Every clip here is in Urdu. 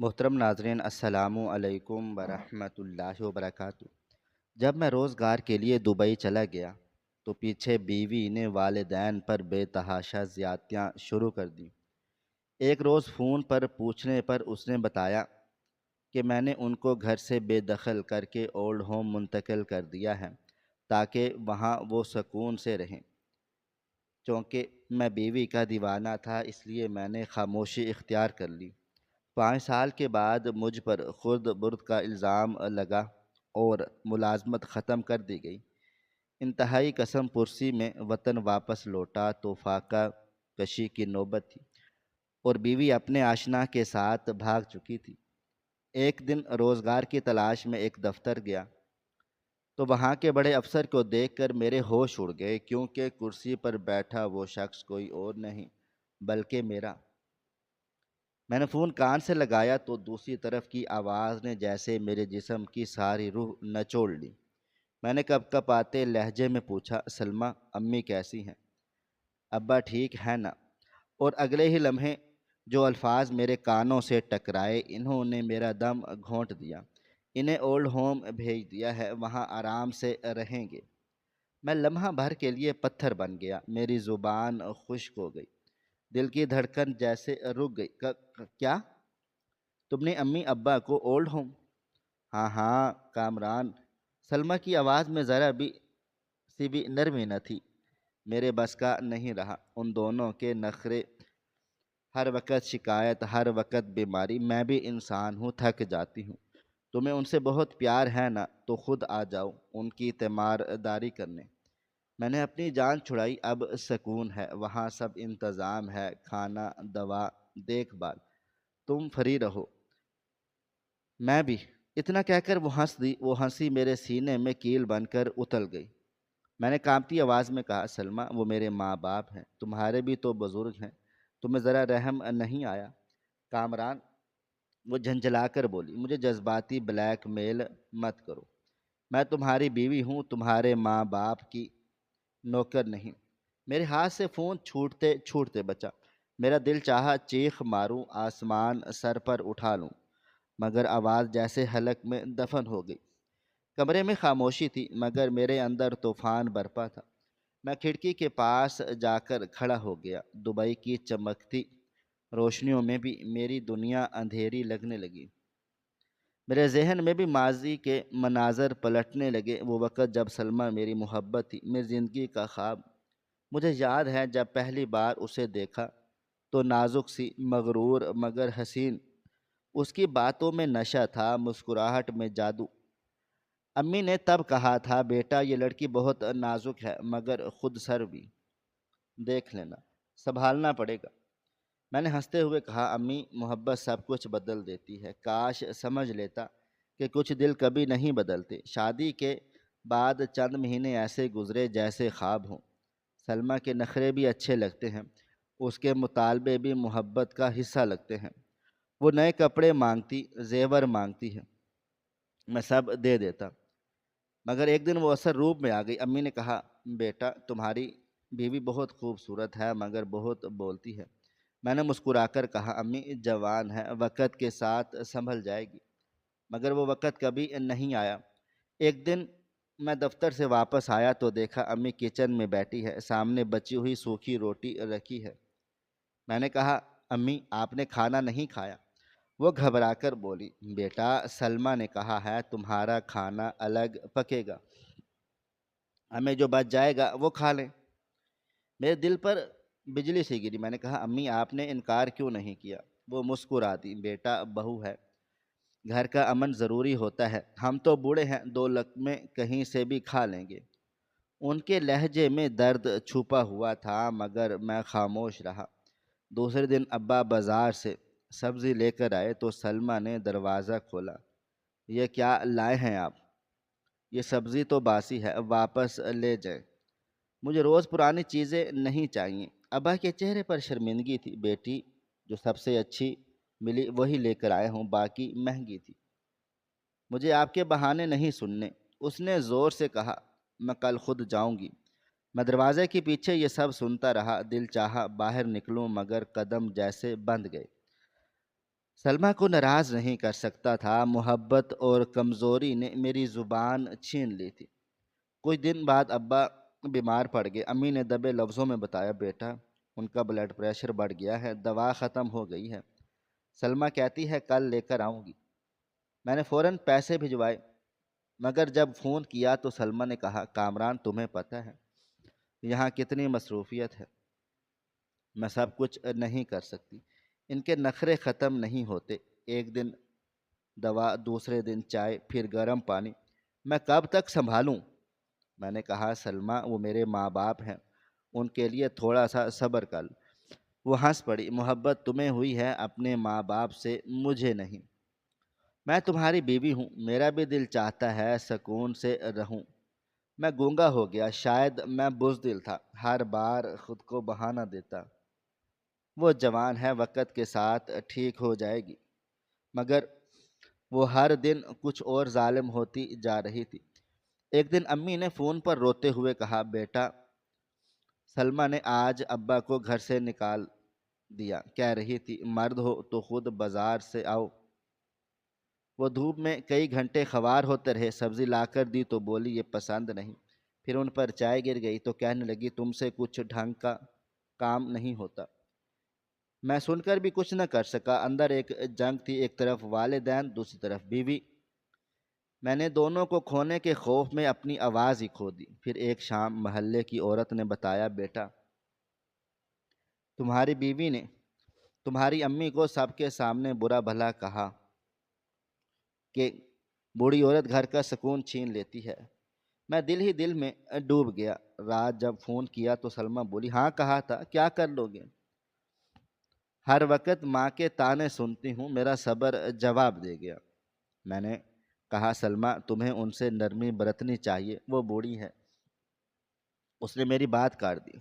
محترم ناظرین، السلام علیکم ورحمۃ اللہ وبرکاتہ۔ جب میں روزگار کے لیے دبئی چلا گیا تو پیچھے بیوی نے والدین پر بے تحاشا زیادتیاں شروع کر دیں۔ ایک روز فون پر پوچھنے پر اس نے بتایا کہ میں نے ان کو گھر سے بے دخل کر کے اولڈ ہوم منتقل کر دیا ہے تاکہ وہاں وہ سکون سے رہیں۔ چونکہ میں بیوی کا دیوانہ تھا اس لیے میں نے خاموشی اختیار کر لی۔ 5 سال کے بعد مجھ پر خرد برد کا الزام لگا اور ملازمت ختم کر دی گئی۔ انتہائی قسم پرسی میں وطن واپس لوٹا تو فاقہ کشی کی نوبت تھی اور بیوی اپنے آشنا کے ساتھ بھاگ چکی تھی۔ ایک دن روزگار کی تلاش میں ایک دفتر گیا تو وہاں کے بڑے افسر کو دیکھ کر میرے ہوش اڑ گئے، کیونکہ کرسی پر بیٹھا وہ شخص کوئی اور نہیں بلکہ میرا۔ میں نے فون کان سے لگایا تو دوسری طرف کی آواز نے جیسے میرے جسم کی ساری روح نچوڑ لی۔ میں نے کپ کپ آتے لہجے میں پوچھا، سلمیٰ امی کیسی ہیں؟ ابا ٹھیک ہے نا؟ اور اگلے ہی لمحے جو الفاظ میرے کانوں سے ٹکرائے انہوں نے میرا دم گھونٹ دیا۔ انہیں اولڈ ہوم بھیج دیا ہے، وہاں آرام سے رہیں گے۔ میں لمحہ بھر کے لیے پتھر بن گیا، میری زبان خشک ہو گئی، دل کی دھڑکن جیسے رک گئی۔ کیا تم نے امی ابا کو اولڈ ہوم؟ ہاں ہاں کامران۔ سلمیٰ کی آواز میں ذرا بھی نرمی نہ تھی۔ میرے بس کا نہیں رہا، ان دونوں کے نخرے، ہر وقت شکایت، ہر وقت بیماری۔ میں بھی انسان ہوں، تھک جاتی ہوں۔ تمہیں ان سے بہت پیار ہے نا، تو خود آ جاؤ ان کی تیمارداری کرنے۔ میں نے اپنی جان چھڑائی، اب سکون ہے، وہاں سب انتظام ہے، کھانا، دوا، دیکھ بھال، تم فری رہو۔ میں بھی۔ اتنا کہہ کر وہ ہنس دی، وہ ہنسی میرے سینے میں کیل بن کر اتل گئی۔ میں نے کانپتی آواز میں کہا، سلمیٰ وہ میرے ماں باپ ہیں، تمہارے بھی تو بزرگ ہیں، تمہیں ذرا رحم نہیں آیا؟ کامران، وہ جھنجھلا کر بولی، مجھے جذباتی بلیک میل مت کرو، میں تمہاری بیوی ہوں، تمہارے ماں باپ کی نوکر نہیں۔ میرے ہاتھ سے فون چھوٹتے چھوٹتے بچا۔ میرا دل چاہا چیخ ماروں، آسمان سر پر اٹھا لوں، مگر آواز جیسے حلق میں دفن ہو گئی۔ کمرے میں خاموشی تھی مگر میرے اندر طوفان برپا تھا۔ میں کھڑکی کے پاس جا کر کھڑا ہو گیا۔ دبئی کی چمکتی روشنیوں میں بھی میری دنیا اندھیری لگنے لگی۔ میرے ذہن میں بھی ماضی کے مناظر پلٹنے لگے، وہ وقت جب سلمیٰ میری محبت تھی، میری زندگی کا خواب۔ مجھے یاد ہے جب پہلی بار اسے دیکھا تو نازک سی، مغرور مگر حسین، اس کی باتوں میں نشہ تھا، مسکراہٹ میں جادو۔ امی نے تب کہا تھا، بیٹا یہ لڑکی بہت نازک ہے مگر خود سر بھی، دیکھ لینا، سنبھالنا پڑے گا۔ میں نے ہنستے ہوئے کہا، امی محبت سب کچھ بدل دیتی ہے، کاش سمجھ لیتا کہ کچھ دل کبھی نہیں بدلتے۔ شادی کے بعد چند مہینے ایسے گزرے جیسے خواب ہوں۔ سلمیٰ کے نخرے بھی اچھے لگتے ہیں، اس کے مطالبے بھی محبت کا حصہ لگتے ہیں۔ وہ نئے کپڑے مانگتی، زیور مانگتی ہے، میں سب دے دیتا۔ مگر ایک دن وہ اثر روپ میں آ گئی۔ امی نے کہا، بیٹا تمہاری بیوی بہت خوبصورت ہے مگر بہت بولتی ہے۔ میں نے مسکرا کر کہا، امی جوان ہے، وقت کے ساتھ سنبھل جائے گی۔ مگر وہ وقت کبھی نہیں آیا۔ ایک دن میں دفتر سے واپس آیا تو دیکھا امی کچن میں بیٹھی ہے، سامنے بچی ہوئی سوکھی روٹی رکھی ہے۔ میں نے کہا، امی آپ نے کھانا نہیں کھایا؟ وہ گھبرا کر بولی، بیٹا سلمیٰ نے کہا ہے تمہارا کھانا الگ پکے گا، ہمیں جو بچ جائے گا وہ کھا لیں۔ میرے دل پر بجلی سی گری۔ میں نے کہا، امی آپ نے انکار کیوں نہیں کیا؟ وہ مسکرا دی، بیٹا بہو ہے، گھر کا امن ضروری ہوتا ہے، ہم تو بوڑھے ہیں، 2 لقمے کہیں سے بھی کھا لیں گے۔ ان کے لہجے میں درد چھپا ہوا تھا مگر میں خاموش رہا۔ دوسرے دن ابا بازار سے سبزی لے کر آئے تو سلمیٰ نے دروازہ کھولا، یہ کیا لائے ہیں آپ؟ یہ سبزی تو باسی ہے، واپس لے جائیں، مجھے روز پرانی چیزیں نہیں چاہیے۔ ابا کے چہرے پر شرمندگی تھی، بیٹی جو سب سے اچھی ملی وہی لے کر آئے ہوں، باقی مہنگی تھی، مجھے آپ کے بہانے نہیں سننے۔ اس نے زور سے کہا، میں کل خود جاؤں گی۔ میں دروازے کے پیچھے یہ سب سنتا رہا، دل چاہا باہر نکلوں مگر قدم جیسے بندھ گئے۔ سلمہ کو ناراض نہیں کر سکتا تھا، محبت اور کمزوری نے میری زبان چھین لی تھی۔ کچھ دن بعد ابا بیمار پڑ گئے۔ امی نے دبے لفظوں میں بتایا، بیٹا ان کا بلڈ پریشر بڑھ گیا ہے، دوا ختم ہو گئی ہے۔ سلمہ کہتی ہے کل لے کر آؤں گی۔ میں نے فوراً پیسے بھجوائے، مگر جب فون کیا تو سلمہ نے کہا، کامران تمہیں پتہ ہے یہاں کتنی مصروفیت ہے، میں سب کچھ نہیں کر سکتی۔ ان کے نخرے ختم نہیں ہوتے، ایک دن دوا، دوسرے دن چائے، پھر گرم پانی، میں کب تک سنبھالوں؟ میں نے کہا، سلمہ وہ میرے ماں باپ ہیں، ان کے لیے تھوڑا سا صبر کر۔ وہ ہنس پڑی، محبت تمہیں ہوئی ہے اپنے ماں باپ سے، مجھے نہیں۔ میں تمہاری بیوی ہوں، میرا بھی دل چاہتا ہے سکون سے رہوں۔ میں گونگا ہو گیا، شاید میں بزدل تھا، ہر بار خود کو بہانہ دیتا، وہ جوان ہے، وقت کے ساتھ ٹھیک ہو جائے گی، مگر وہ ہر دن کچھ اور ظالم ہوتی جا رہی تھی۔ ایک دن امی نے فون پر روتے ہوئے کہا، بیٹا سلمہ نے آج ابا کو گھر سے نکال دیا، کہہ رہی تھی مرد ہو تو خود بازار سے آؤ۔ وہ دھوپ میں کئی گھنٹے خوار ہوتے رہے، سبزی لا کر دی تو بولی یہ پسند نہیں، پھر ان پر چائے گر گئی تو کہنے لگی تم سے کچھ ڈھنگ کا کام نہیں ہوتا۔ میں سن کر بھی کچھ نہ کر سکا، اندر ایک جنگ تھی، ایک طرف والدین، دوسری طرف بیوی۔ میں نے دونوں کو کھونے کے خوف میں اپنی آواز ہی کھو دی۔ پھر ایک شام محلے کی عورت نے بتایا، بیٹا تمہاری بیوی نے تمہاری امی کو سب کے سامنے برا بھلا کہا کہ بوڑھی عورت گھر کا سکون چھین لیتی ہے۔ میں دل ہی دل میں ڈوب گیا۔ رات جب فون کیا تو سلمہ بولی، ہاں کہا تھا، کیا کر لو گے؟ ہر وقت ماں کے طعنے سنتی ہوں، میرا صبر جواب دے گیا۔ میں نے کہا، سلمہ تمہیں ان سے نرمی برتنی چاہیے، وہ بوڑھی ہے۔ اس نے میری بات کاٹ دی،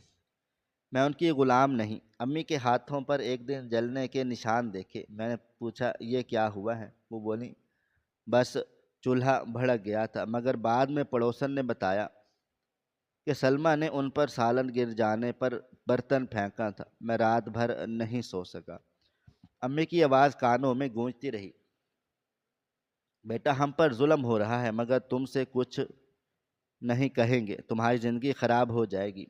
میں ان کی غلام نہیں۔ امی کے ہاتھوں پر ایک دن جلنے کے نشان دیکھے۔ میں نے پوچھا، یہ کیا ہوا ہے؟ وہ بولی، بس چولہا بھڑک گیا تھا، مگر بعد میں پڑوسن نے بتایا کہ سلمہ نے ان پر سالن گر جانے پر برتن پھینکا تھا۔ میں رات بھر نہیں سو سکا۔ امی کی آواز کانوں میں گونجتی رہی، بیٹا ہم پر ظلم ہو رہا ہے، مگر تم سے کچھ نہیں کہیں گے، تمہاری زندگی خراب ہو جائے گی۔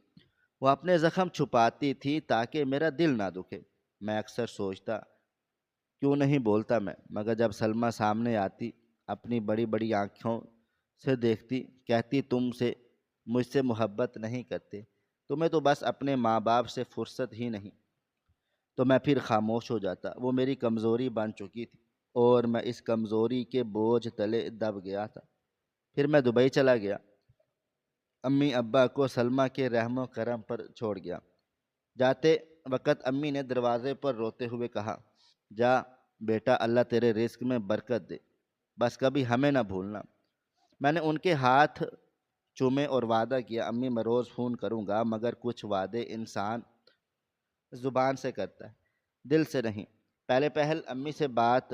وہ اپنے زخم چھپاتی تھی تاکہ میرا دل نہ دکھے۔ میں اکثر سوچتا کیوں نہیں بولتا میں، مگر جب سلمہ سامنے آتی، اپنی بڑی بڑی آنکھوں سے دیکھتی، کہتی مجھ سے محبت نہیں کرتے، تمہیں تو بس اپنے ماں باپ سے فرصت ہی نہیں، تو میں پھر خاموش ہو جاتا۔ وہ میری کمزوری بن چکی تھی اور میں اس کمزوری کے بوجھ تلے دب گیا تھا۔ پھر میں دبئی چلا گیا، امی ابا کو سلمہ کے رحم و کرم پر چھوڑ گیا۔ جاتے وقت امی نے دروازے پر روتے ہوئے کہا، جا بیٹا، اللہ تیرے رزق میں برکت دے، بس کبھی ہمیں نہ بھولنا۔ میں نے ان کے ہاتھ چومے اور وعدہ کیا، امی میں روز فون کروں گا، مگر کچھ وعدے انسان زبان سے کرتا ہے، دل سے نہیں۔ پہلے پہل امی سے بات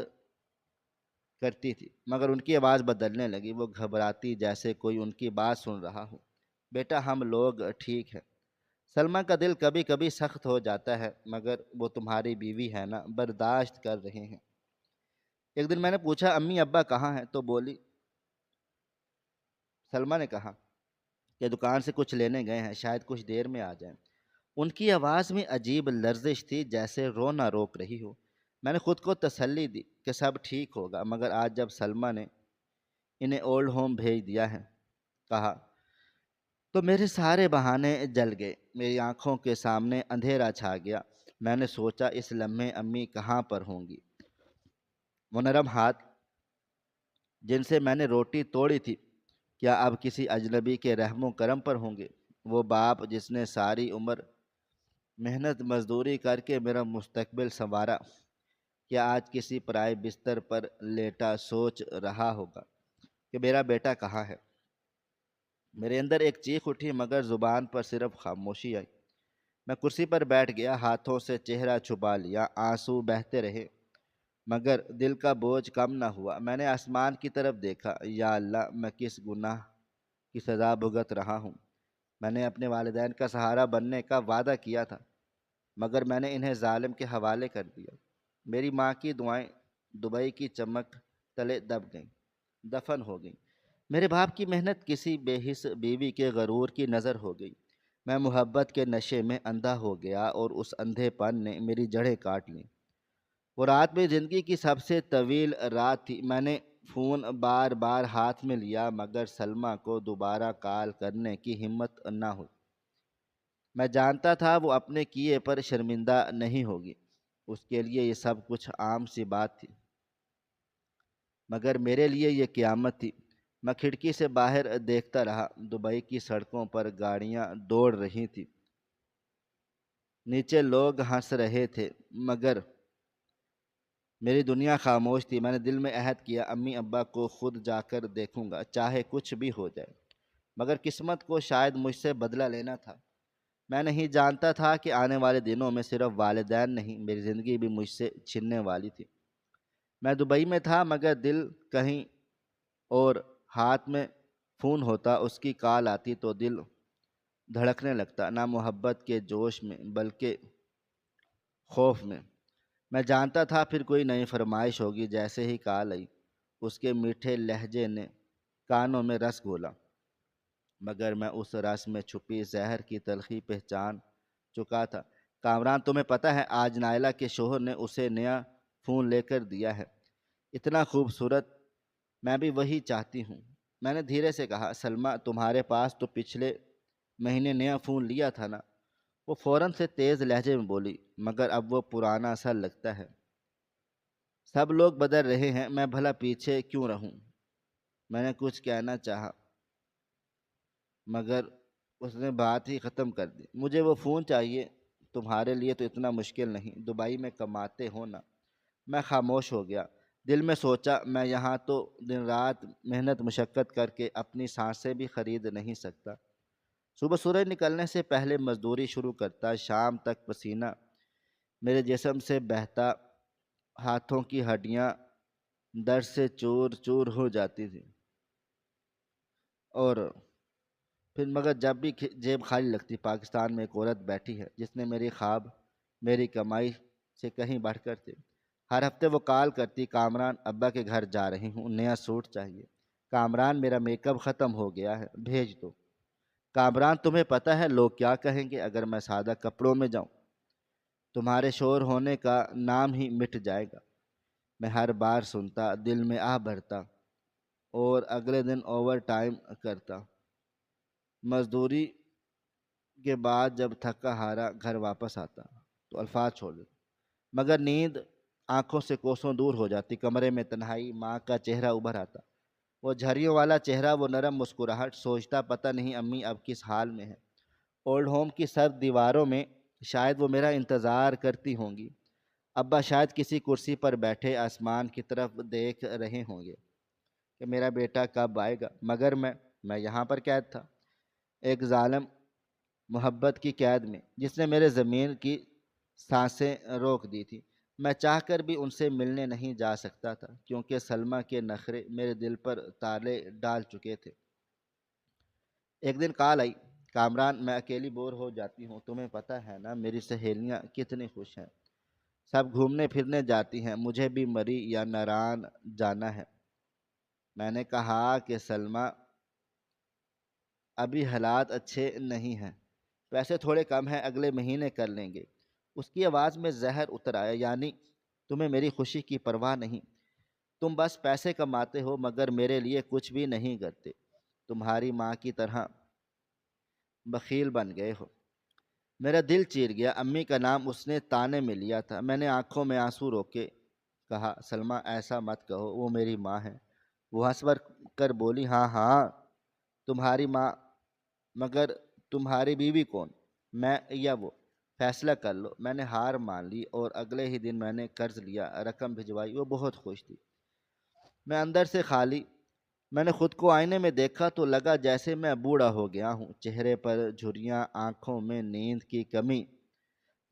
کرتی تھی، مگر ان کی آواز بدلنے لگی، وہ گھبراتی جیسے کوئی ان کی بات سن رہا ہو۔ بیٹا ہم لوگ ٹھیک ہیں، سلمہ کا دل کبھی کبھی سخت ہو جاتا ہے، مگر وہ تمہاری بیوی ہے نا، برداشت کر رہے ہیں۔ ایک دن میں نے پوچھا، امی ابا کہاں ہیں؟ تو بولی، سلمہ نے کہا کہ دکان سے کچھ لینے گئے ہیں، شاید کچھ دیر میں آ جائیں۔ ان کی آواز میں عجیب لرزش تھی، جیسے رونا روک رہی ہو۔ میں نے خود کو تسلی دی کہ سب ٹھیک ہوگا، مگر آج جب سلمہ نے انہیں اولڈ ہوم بھیج دیا ہے کہا تو میرے سارے بہانے جل گئے، میری آنکھوں کے سامنے اندھیرا چھا گیا۔ میں نے سوچا اس لمحے امی کہاں پر ہوں گی؟ وہ نرم ہاتھ جن سے میں نے روٹی توڑی تھی، کیا اب کسی اجنبی کے رحم و کرم پر ہوں گے؟ وہ باپ جس نے ساری عمر محنت مزدوری کر کے میرا مستقبل سنوارا، کیا آج کسی پرائے بستر پر لیٹا سوچ رہا ہوگا کہ میرا بیٹا کہاں ہے؟ میرے اندر ایک چیخ اٹھی، مگر زبان پر صرف خاموشی آئی۔ میں کرسی پر بیٹھ گیا، ہاتھوں سے چہرہ چھپا لیا، آنسو بہتے رہے، مگر دل کا بوجھ کم نہ ہوا۔ میں نے آسمان کی طرف دیکھا، یا اللہ میں کس گناہ کی سزا بھگت رہا ہوں؟ میں نے اپنے والدین کا سہارا بننے کا وعدہ کیا تھا، مگر میں نے انہیں ظالم کے حوالے کر دیا۔ میری ماں کی دعائیں دبئی کی چمک تلے دب گئیں، دفن ہو گئیں۔ میرے باپ کی محنت کسی بے حس بیوی کے غرور کی نظر ہو گئی۔ میں محبت کے نشے میں اندھا ہو گیا اور اس اندھے پن نے میری جڑیں کاٹ لیں۔ وہ رات میری زندگی کی سب سے طویل رات تھی۔ میں نے فون بار بار ہاتھ میں لیا مگر سلمیٰ کو دوبارہ کال کرنے کی ہمت نہ ہوئی۔ میں جانتا تھا وہ اپنے کیے پر شرمندہ نہیں ہوگی، اس کے لیے یہ سب کچھ عام سی بات تھی، مگر میرے لیے یہ قیامت تھی۔ میں کھڑکی سے باہر دیکھتا رہا، دبئی کی سڑکوں پر گاڑیاں دوڑ رہی تھیں، نیچے لوگ ہنس رہے تھے، مگر میری دنیا خاموش تھی۔ میں نے دل میں عہد کیا، امی ابا کو خود جا کر دیکھوں گا، چاہے کچھ بھی ہو جائے۔ مگر قسمت کو شاید مجھ سے بدلہ لینا تھا۔ میں نہیں جانتا تھا کہ آنے والے دنوں میں صرف والدین نہیں، میری زندگی بھی مجھ سے چھننے والی تھی۔ میں دبئی میں تھا مگر دل کہیں اور، ہاتھ میں فون ہوتا، اس کی کال آتی تو دل دھڑکنے لگتا، نہ محبت کے جوش میں بلکہ خوف میں۔ میں جانتا تھا پھر کوئی نئی فرمائش ہوگی۔ جیسے ہی کال آئی، اس کے میٹھے لہجے نے کانوں میں رس گھولا، مگر میں اس رس میں چھپی زہر کی تلخی پہچان چکا تھا۔ کامران، تمہیں پتہ ہے آج نائلہ کے شوہر نے اسے نیا فون لے کر دیا ہے، اتنا خوبصورت، میں بھی وہی چاہتی ہوں۔ میں نے دھیرے سے کہا، سلمیٰ تمہارے پاس تو پچھلے مہینے نیا فون لیا تھا نا؟ وہ فوراً سے تیز لہجے میں بولی، مگر اب وہ پرانا سا لگتا ہے، سب لوگ بدل رہے ہیں، میں بھلا پیچھے کیوں رہوں؟ میں نے کچھ کہنا چاہا مگر اس نے بات ہی ختم کر دی، مجھے وہ فون چاہیے، تمہارے لیے تو اتنا مشکل نہیں، دبئی میں کماتے ہو نا۔ میں خاموش ہو گیا، دل میں سوچا میں یہاں تو دن رات محنت مشقت کر کے اپنی سانسیں بھی خرید نہیں سکتا۔ صبح سورج نکلنے سے پہلے مزدوری شروع کرتا، شام تک پسینہ میرے جسم سے بہتا، ہاتھوں کی ہڈیاں درد سے چور چور ہو جاتی تھیں، اور پھر مگر جب بھی جیب خالی لگتی، پاکستان میں ایک عورت بیٹھی ہے جس نے میری خواب میری کمائی سے کہیں بڑھ کر تھے۔ ہر ہفتے وہ کال کرتی، کامران ابا کے گھر جا رہی ہوں، نیا سوٹ چاہیے، کامران میرا میک اپ ختم ہو گیا ہے، بھیج دو، کامران تمہیں پتہ ہے لوگ کیا کہیں گے اگر میں سادہ کپڑوں میں جاؤں، تمہارے شوہر ہونے کا نام ہی مٹ جائے گا۔ میں ہر بار سنتا، دل میں آہ بھرتا اور اگلے دن اوور ٹائم کرتا۔ مزدوری کے بعد جب تھکا ہارا گھر واپس آتا تو الفاظ چھوڑ دیتا، مگر نیند آنکھوں سے کوسوں دور ہو جاتی۔ کمرے میں تنہائی، ماں کا چہرہ ابھر آتا، وہ جھریوں والا چہرہ، وہ نرم مسکراہٹ۔ سوچتا پتہ نہیں امی اب کس حال میں ہے، اولڈ ہوم کی سرد دیواروں میں شاید وہ میرا انتظار کرتی ہوں گی، ابا شاید کسی کرسی پر بیٹھے آسمان کی طرف دیکھ رہے ہوں گے کہ میرا بیٹا کب آئے گا، مگر میں یہاں پر قید تھا، ایک ظالم محبت کی قید میں جس نے میرے زمین کی سانسیں روک دی تھی۔ میں چاہ کر بھی ان سے ملنے نہیں جا سکتا تھا کیونکہ سلمیٰ کے نخرے میرے دل پر تالے ڈال چکے تھے۔ ایک دن کال آئی، کامران میں اکیلی بور ہو جاتی ہوں، تمہیں پتہ ہے نا میری سہیلیاں کتنی خوش ہیں، سب گھومنے پھرنے جاتی ہیں، مجھے بھی مری یا ناران جانا ہے۔ میں نے کہا کہ سلمیٰ ابھی حالات اچھے نہیں ہیں، پیسے تھوڑے کم ہیں، اگلے مہینے کر لیں گے۔ اس کی آواز میں زہر اتر آیا، یعنی تمہیں میری خوشی کی پرواہ نہیں، تم بس پیسے کماتے ہو مگر میرے لیے کچھ بھی نہیں کرتے، تمہاری ماں کی طرح بخیل بن گئے ہو۔ میرا دل چیر گیا، امی کا نام اس نے طانے میں لیا تھا۔ میں نے آنکھوں میں آنسو روکے کہا، سلمیٰ ایسا مت کہو، وہ میری ماں ہے۔ وہ ہنس کر بولی، ہاں ہاں تمہاری ماں، مگر تمہاری بیوی کون، میں یا وہ، فیصلہ کر لو۔ میں نے ہار مان لی اور اگلے ہی دن میں نے قرض لیا، رقم بھجوائی، وہ بہت خوش تھی، میں اندر سے خالی۔ میں نے خود کو آئینے میں دیکھا تو لگا جیسے میں بوڑھا ہو گیا ہوں، چہرے پر جھریاں، آنکھوں میں نیند کی کمی،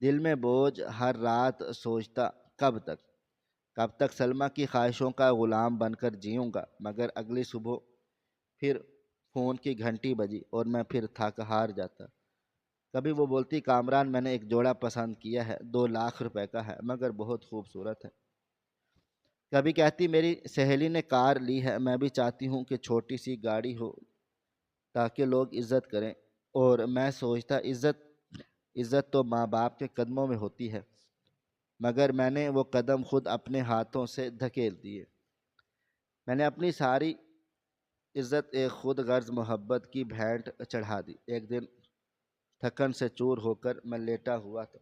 دل میں بوجھ۔ ہر رات سوچتا کب تک سلمیٰ کی خواہشوں کا غلام بن کر جیوں گا، مگر اگلی صبح پھر فون کی گھنٹی بجی اور میں پھر تھک ہار جاتا۔ کبھی وہ بولتی، کامران میں نے ایک جوڑا پسند کیا ہے، 2 لاکھ روپے کا ہے مگر بہت خوبصورت ہے۔ کبھی کہتی میری سہیلی نے کار لی ہے، میں بھی چاہتی ہوں کہ چھوٹی سی گاڑی ہو تاکہ لوگ عزت کریں، اور میں سوچتا عزت تو ماں باپ کے قدموں میں ہوتی ہے، مگر میں نے وہ قدم خود اپنے ہاتھوں سے دھکیل دیے۔ میں نے اپنی ساری عزت ایک خود غرض محبت کی بھینٹ چڑھا دی۔ ایک دن تھکن سے چور ہو کر میں لیٹا ہوا تھا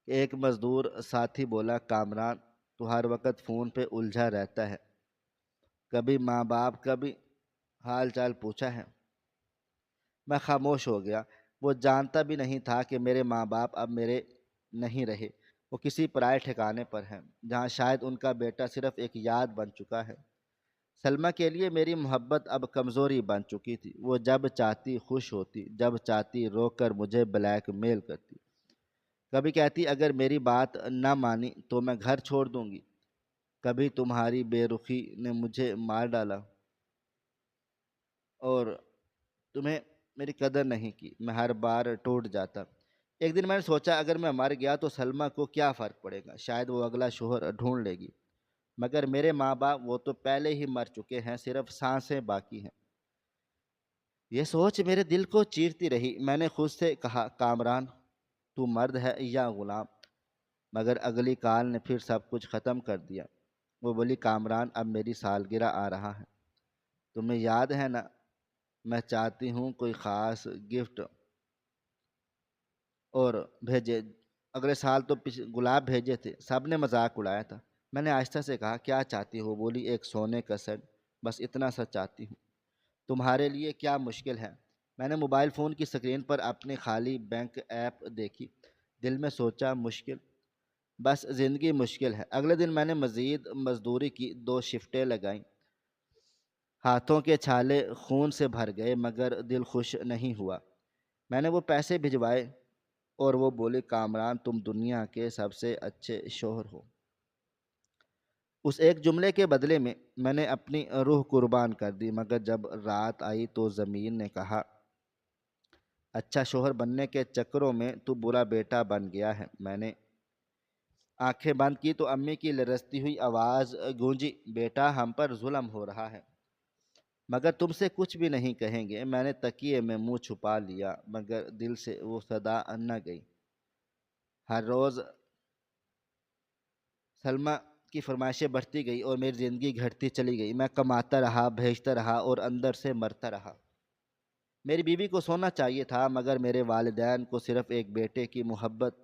کہ ایک مزدور ساتھی بولا، کامران تو ہر وقت فون پہ الجھا رہتا ہے، کبھی ماں باپ کا بھی حال چال پوچھا ہے؟ میں خاموش ہو گیا۔ وہ جانتا بھی نہیں تھا کہ میرے ماں باپ اب میرے نہیں رہے، وہ کسی پرائے ٹھکانے پر ہیں، جہاں شاید ان کا بیٹا صرف ایک یاد بن چکا ہے۔ سلمیٰ کے لیے میری محبت اب کمزوری بن چکی تھی۔ وہ جب چاہتی خوش ہوتی، جب چاہتی رو کر مجھے بلیک میل کرتی۔ کبھی کہتی اگر میری بات نہ مانی تو میں گھر چھوڑ دوں گی، کبھی تمہاری بے رخی نے مجھے مار ڈالا اور تمہیں میری قدر نہیں کی۔ میں ہر بار ٹوٹ جاتا۔ ایک دن میں نے سوچا اگر میں مر گیا تو سلمیٰ کو کیا فرق پڑے گا، شاید وہ اگلا شوہر ڈھونڈ لے گی، مگر میرے ماں باپ وہ تو پہلے ہی مر چکے ہیں، صرف سانسیں باقی ہیں۔ یہ سوچ میرے دل کو چیرتی رہی۔ میں نے خود سے کہا، کامران تو مرد ہے یا غلام؟ مگر اگلی کال نے پھر سب کچھ ختم کر دیا۔ وہ بولی، کامران اب میری سالگرہ آ رہا ہے، تمہیں یاد ہے نا؟ میں چاہتی ہوں کوئی خاص گفٹ اور بھیجے۔ اگلے سال تو گلاب بھیجے تھے، سب نے مذاق اڑایا تھا۔ میں نے آہستہ سے کہا، کیا چاہتی ہو؟ بولی، ایک سونے کا سیٹ، بس اتنا سا چاہتی ہوں، تمہارے لیے کیا مشکل ہے؟ میں نے موبائل فون کی اسکرین پر اپنی خالی بینک ایپ دیکھی، دل میں سوچا مشکل، بس زندگی مشکل ہے۔ اگلے دن میں نے مزید مزدوری کی، 2 شفٹیں لگائیں، ہاتھوں کے چھالے خون سے بھر گئے مگر دل خوش نہیں ہوا۔ میں نے وہ پیسے بھجوائے اور وہ بولے، کامران تم دنیا کے سب سے اچھے شوہر ہو۔ اس ایک جملے کے بدلے میں میں نے اپنی روح قربان کر دی، مگر جب رات آئی تو زمین نے کہا، اچھا شوہر بننے کے چکروں میں تو برا بیٹا بن گیا ہے۔ میں نے آنکھیں بند کی تو امی کی لرزتی ہوئی آواز گونجی، بیٹا ہم پر ظلم ہو رہا ہے، مگر تم سے کچھ بھی نہیں کہیں گے۔ میں نے تکیے میں منہ چھپا لیا، مگر دل سے وہ صدا نہ گئی۔ ہر روز سلمیٰ کی فرمائشیں بڑھتی گئی اور میری زندگی گھٹتی چلی گئی۔ میں کماتا رہا، بھیجتا رہا اور اندر سے مرتا رہا۔ میری بیوی کو سونا چاہیے تھا، مگر میرے والدین کو صرف ایک بیٹے کی محبت۔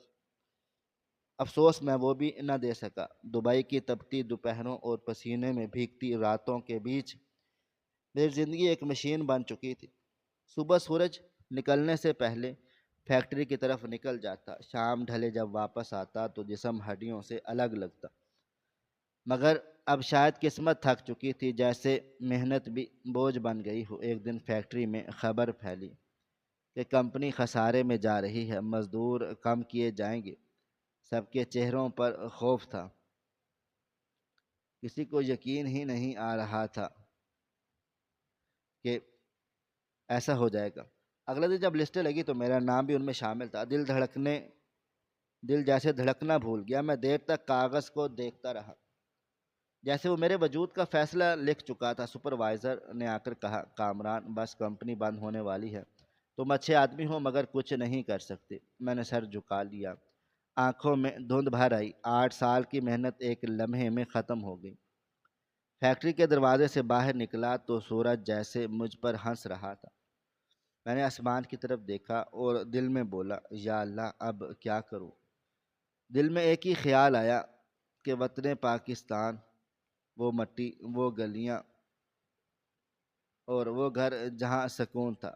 افسوس میں وہ بھی نہ دے سکا۔ دبئی کی تپتی دوپہروں اور پسینے میں بھیگتی راتوں کے بیچ میری زندگی ایک مشین بن چکی تھی۔ صبح سورج نکلنے سے پہلے فیکٹری کی طرف نکل جاتا، شام ڈھلے جب واپس آتا تو جسم ہڈیوں سے الگ لگتا، مگر اب شاید قسمت تھک چکی تھی، جیسے محنت بھی بوجھ بن گئی ہو۔ ایک دن فیکٹری میں خبر پھیلی کہ کمپنی خسارے میں جا رہی ہے، مزدور کم کیے جائیں گے۔ سب کے چہروں پر خوف تھا، کسی کو یقین ہی نہیں آ رہا تھا کہ ایسا ہو جائے گا۔ اگلے دن جب لسٹیں لگی تو میرا نام بھی ان میں شامل تھا۔ دل جیسے دھڑکنا بھول گیا۔ میں دیر تک کاغذ کو دیکھتا رہا، جیسے وہ میرے وجود کا فیصلہ لکھ چکا تھا۔ سپروائزر نے آ کر کہا، کامران بس کمپنی بند ہونے والی ہے، تم اچھے آدمی ہو مگر کچھ نہیں کر سکتے۔ میں نے سر جھکا لیا، آنکھوں میں دھند بھر آئی۔ 8 سال کی محنت ایک لمحے میں ختم ہو گئی۔ فیکٹری کے دروازے سے باہر نکلا تو سورج جیسے مجھ پر ہنس رہا تھا۔ میں نے آسمان کی طرف دیکھا اور دل میں بولا، یا اللہ اب کیا کروں؟ دل میں ایک ہی خیال آیا کہ وطن پاکستان، وہ مٹی، وہ گلیاں اور وہ گھر جہاں سکون تھا۔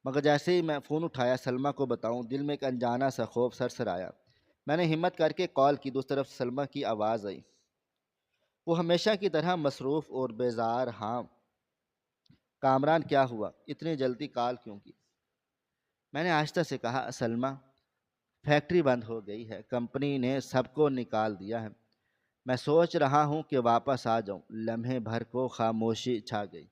مگر جیسے ہی میں فون اٹھایا سلمیٰ کو بتاؤں، دل میں ایک انجانا سا خوف سرسر آیا۔ میں نے ہمت کر کے کال کی، دوسری طرف سلمیٰ کی آواز آئی، وہ ہمیشہ کی طرح مصروف اور بیزار۔ ہاں کامران کیا ہوا؟ اتنی جلدی کال کیوں کی؟ میں نے آہستہ سے کہا، سلمیٰ فیکٹری بند ہو گئی ہے، کمپنی نے سب کو نکال دیا ہے، میں سوچ رہا ہوں کہ واپس آ جاؤں۔ لمحے بھر کو خاموشی چھا گئی،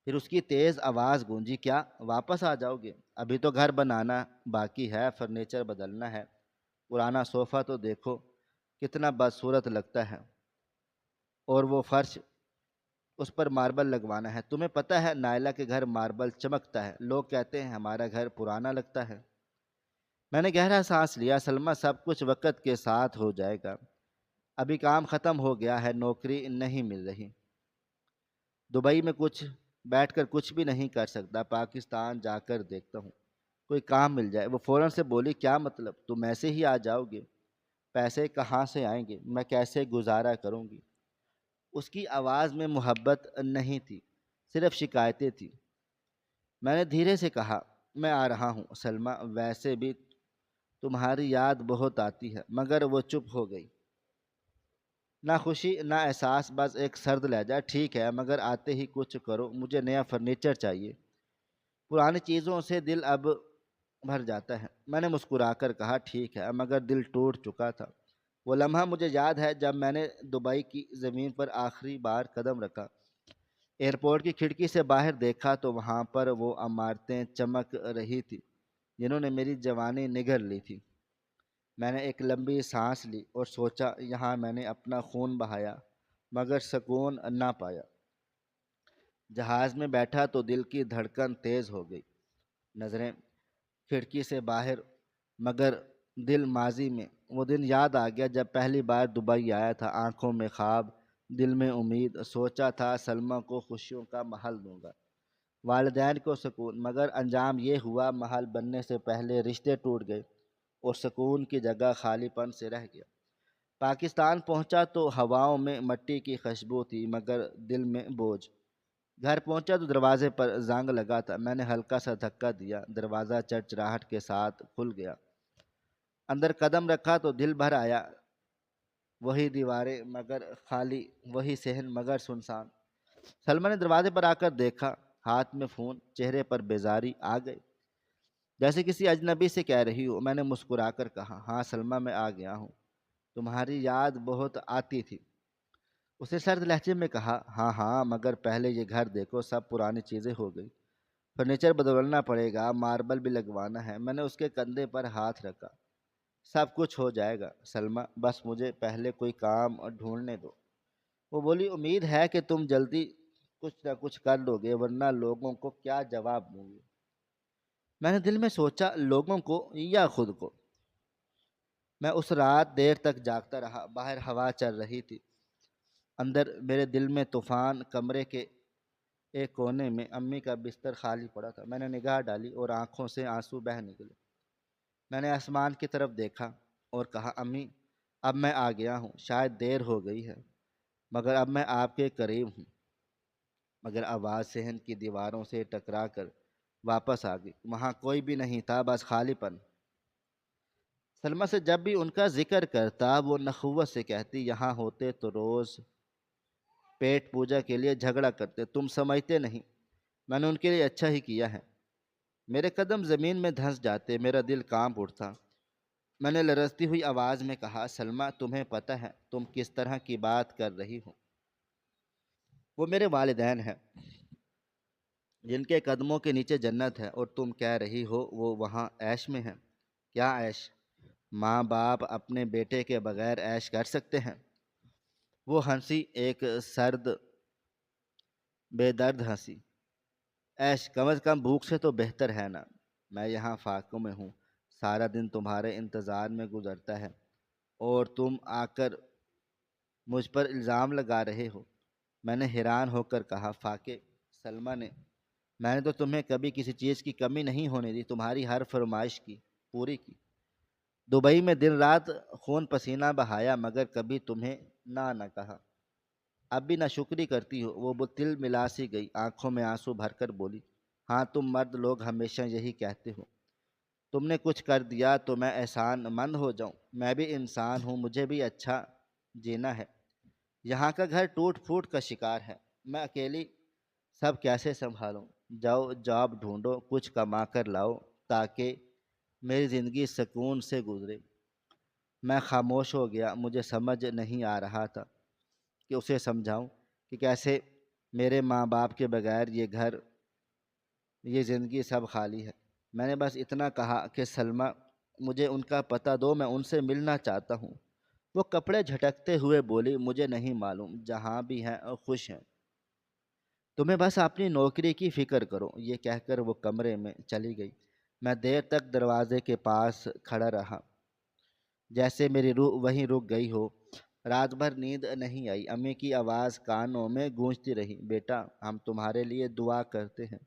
پھر اس کی تیز آواز گونجی، کیا واپس آ جاؤ گے؟ ابھی تو گھر بنانا باقی ہے، فرنیچر بدلنا ہے، پرانا صوفہ تو دیکھو، کتنا بدصورت لگتا ہے، اور وہ فرش، اس پر ماربل لگوانا ہے۔ تمہیں پتہ ہے نائلہ کے گھر ماربل چمکتا ہے، لوگ کہتے ہیں ہمارا گھر پرانا لگتا ہے۔ میں نے گہرا سانس لیا۔ سلمیٰ، سب کچھ وقت کے ساتھ ہو جائے گا، ابھی کام ختم ہو گیا ہے، نوکری نہیں مل رہی، دبئی میں کچھ بیٹھ کر کچھ بھی نہیں کر سکتا، پاکستان جا کر دیکھتا ہوں کوئی کام مل جائے۔ وہ فوراً سے بولی، کیا مطلب؟ تم ایسے ہی آ جاؤ گے؟ پیسے کہاں سے آئیں گے؟ میں کیسے گزارا کروں گی؟ اس کی آواز میں محبت نہیں تھی، صرف شکایتیں تھیں۔ میں نے دھیرے سے کہا، میں آ رہا ہوں سلمیٰ، ویسے بھی تمہاری یاد بہت آتی ہے۔ مگر وہ چپ ہو گئی، نہ خوشی نہ احساس، بس ایک سرد لہجہ۔ ٹھیک ہے، مگر آتے ہی کچھ کرو، مجھے نیا فرنیچر چاہیے، پرانی چیزوں سے دل اب بھر جاتا ہے۔ میں نے مسکرا کر کہا، ٹھیک ہے، مگر دل ٹوٹ چکا تھا۔ وہ لمحہ مجھے یاد ہے جب میں نے دبئی کی زمین پر آخری بار قدم رکھا، ایئرپورٹ کی کھڑکی سے باہر دیکھا تو وہاں پر وہ عمارتیں چمک رہی تھی جنہوں نے میری جوانی نگل لی تھی۔ میں نے ایک لمبی سانس لی اور سوچا، یہاں میں نے اپنا خون بہایا مگر سکون نہ پایا۔ جہاز میں بیٹھا تو دل کی دھڑکن تیز ہو گئی، نظریں کھڑکی سے باہر، مگر دل ماضی میں۔ وہ دن یاد آ گیا جب پہلی بار دبئی آیا تھا، آنکھوں میں خواب، دل میں امید، سوچا تھا سلمیٰ کو خوشیوں کا محل دوں گا، والدین کو سکون، مگر انجام یہ ہوا، محل بننے سے پہلے رشتے ٹوٹ گئے اور سکون کی جگہ خالی پن سے رہ گیا۔ پاکستان پہنچا تو ہواؤں میں مٹی کی خوشبو تھی مگر دل میں بوجھ۔ گھر پہنچا تو دروازے پر زنگ لگا تھا، میں نے ہلکا سا دھکا دیا، دروازہ چرچراہٹ کے ساتھ کھل گیا۔ اندر قدم رکھا تو دل بھر آیا، وہی دیواریں مگر خالی، وہی صحن مگر سنسان۔ سلمیٰ نے دروازے پر آ کر دیکھا، ہاتھ میں فون، چہرے پر بیزاری آ گئی، جیسے کسی اجنبی سے کہہ رہی ہو۔ میں نے مسکرا کر کہا، ہاں سلمیٰ، میں آ گیا ہوں، تمہاری یاد بہت آتی تھی۔ اس نے سرد لہجے میں کہا، ہاں ہاں، مگر پہلے یہ گھر دیکھو، سب پرانی چیزیں ہو گئی، فرنیچر بدلنا پڑے گا، ماربل بھی لگوانا ہے۔ میں نے اس کے کندھے پر ہاتھ رکھا، سب کچھ ہو جائے گا سلمیٰ، بس مجھے پہلے کوئی کام ڈھونڈنے دو۔ وہ بولی، امید ہے کہ تم جلدی کچھ نہ کچھ کر لو گے، ورنہ لوگوں کو کیا جواب دوں گی؟ میں نے دل میں سوچا، لوگوں کو یا خود کو؟ میں اس رات دیر تک جاگتا رہا، باہر ہوا چل رہی تھی، اندر میرے دل میں طوفان۔ کمرے کے ایک کونے میں امی کا بستر خالی پڑا تھا، میں نے نگاہ ڈالی اور آنکھوں سے آنسو بہہ نکلے۔ میں نے آسمان کی طرف دیکھا اور کہا، امی، اب میں آ گیا ہوں، شاید دیر ہو گئی ہے مگر اب میں آپ کے قریب ہوں۔ مگر آواز صحن کی دیواروں سے ٹکرا کر واپس آ گئی، وہاں کوئی بھی نہیں تھا، بس خالی پن۔ سلمیٰ سے جب بھی ان کا ذکر کرتا، وہ نخوت سے کہتی، یہاں ہوتے تو روز پیٹ پوجا کے لیے جھگڑا کرتے، تم سمجھتے نہیں، میں نے ان کے لیے اچھا ہی کیا ہے۔ میرے قدم زمین میں دھنس جاتے، میرا دل کانپ اٹھتا۔ میں نے لرزتی ہوئی آواز میں کہا، سلمیٰ، تمہیں پتہ ہے تم کس طرح کی بات کر رہی ہو؟ وہ میرے والدین ہیں جن کے قدموں کے نیچے جنت ہے، اور تم کہہ رہی ہو وہ وہاں عیش میں ہیں۔ کیا عیش؟ ماں باپ اپنے بیٹے کے بغیر عیش کر سکتے ہیں؟ وہ ہنسی، ایک سرد بے درد ہنسی۔ عیش کم از کم بھوک سے تو بہتر ہے نا؟ میں یہاں فاقوں میں ہوں، سارا دن تمہارے انتظار میں گزرتا ہے، اور تم آ کر مجھ پر الزام لگا رہے ہو۔ میں نے حیران ہو کر کہا، فاقے؟ سلمیٰ نے، میں نے تو تمہیں کبھی کسی چیز کی کمی نہیں ہونے دی، تمہاری ہر فرمائش کی پوری کی، دبئی میں دن رات خون پسینہ بہایا، مگر کبھی تمہیں نہ کہا۔ اب بھی ناشکری کرتی ہو؟ وہ تل ملا سی گئی، آنکھوں میں آنسو بھر کر بولی، ہاں، تم مرد لوگ ہمیشہ یہی کہتے ہو، تم نے کچھ کر دیا تو میں احسان مند ہو جاؤں؟ میں بھی انسان ہوں، مجھے بھی اچھا جینا ہے۔ یہاں کا گھر ٹوٹ پھوٹ کا شکار ہے، میں اکیلی سب کیسے سنبھالوں؟ جاؤ جاب ڈھونڈو، کچھ کما کر لاؤ تاکہ میری زندگی سکون سے گزرے۔ میں خاموش ہو گیا، مجھے سمجھ نہیں آ رہا تھا کہ اسے سمجھاؤں کہ کیسے میرے ماں باپ کے بغیر یہ گھر، یہ زندگی سب خالی ہے۔ میں نے بس اتنا کہا کہ سلمیٰ، مجھے ان کا پتہ دو، میں ان سے ملنا چاہتا ہوں۔ وہ کپڑے جھٹکتے ہوئے بولی، مجھے نہیں معلوم، جہاں بھی ہیں خوش ہیں، تمہیں بس اپنی نوکری کی فکر کرو۔ یہ کہہ کر وہ کمرے میں چلی گئی۔ میں دیر تک دروازے کے پاس کھڑا رہا، جیسے میری روح وہیں رک گئی ہو۔ رات بھر نیند نہیں آئی۔ امی کی آواز کانوں میں گونجتی رہی، بیٹا ہم تمہارے لیے دعا کرتے ہیں،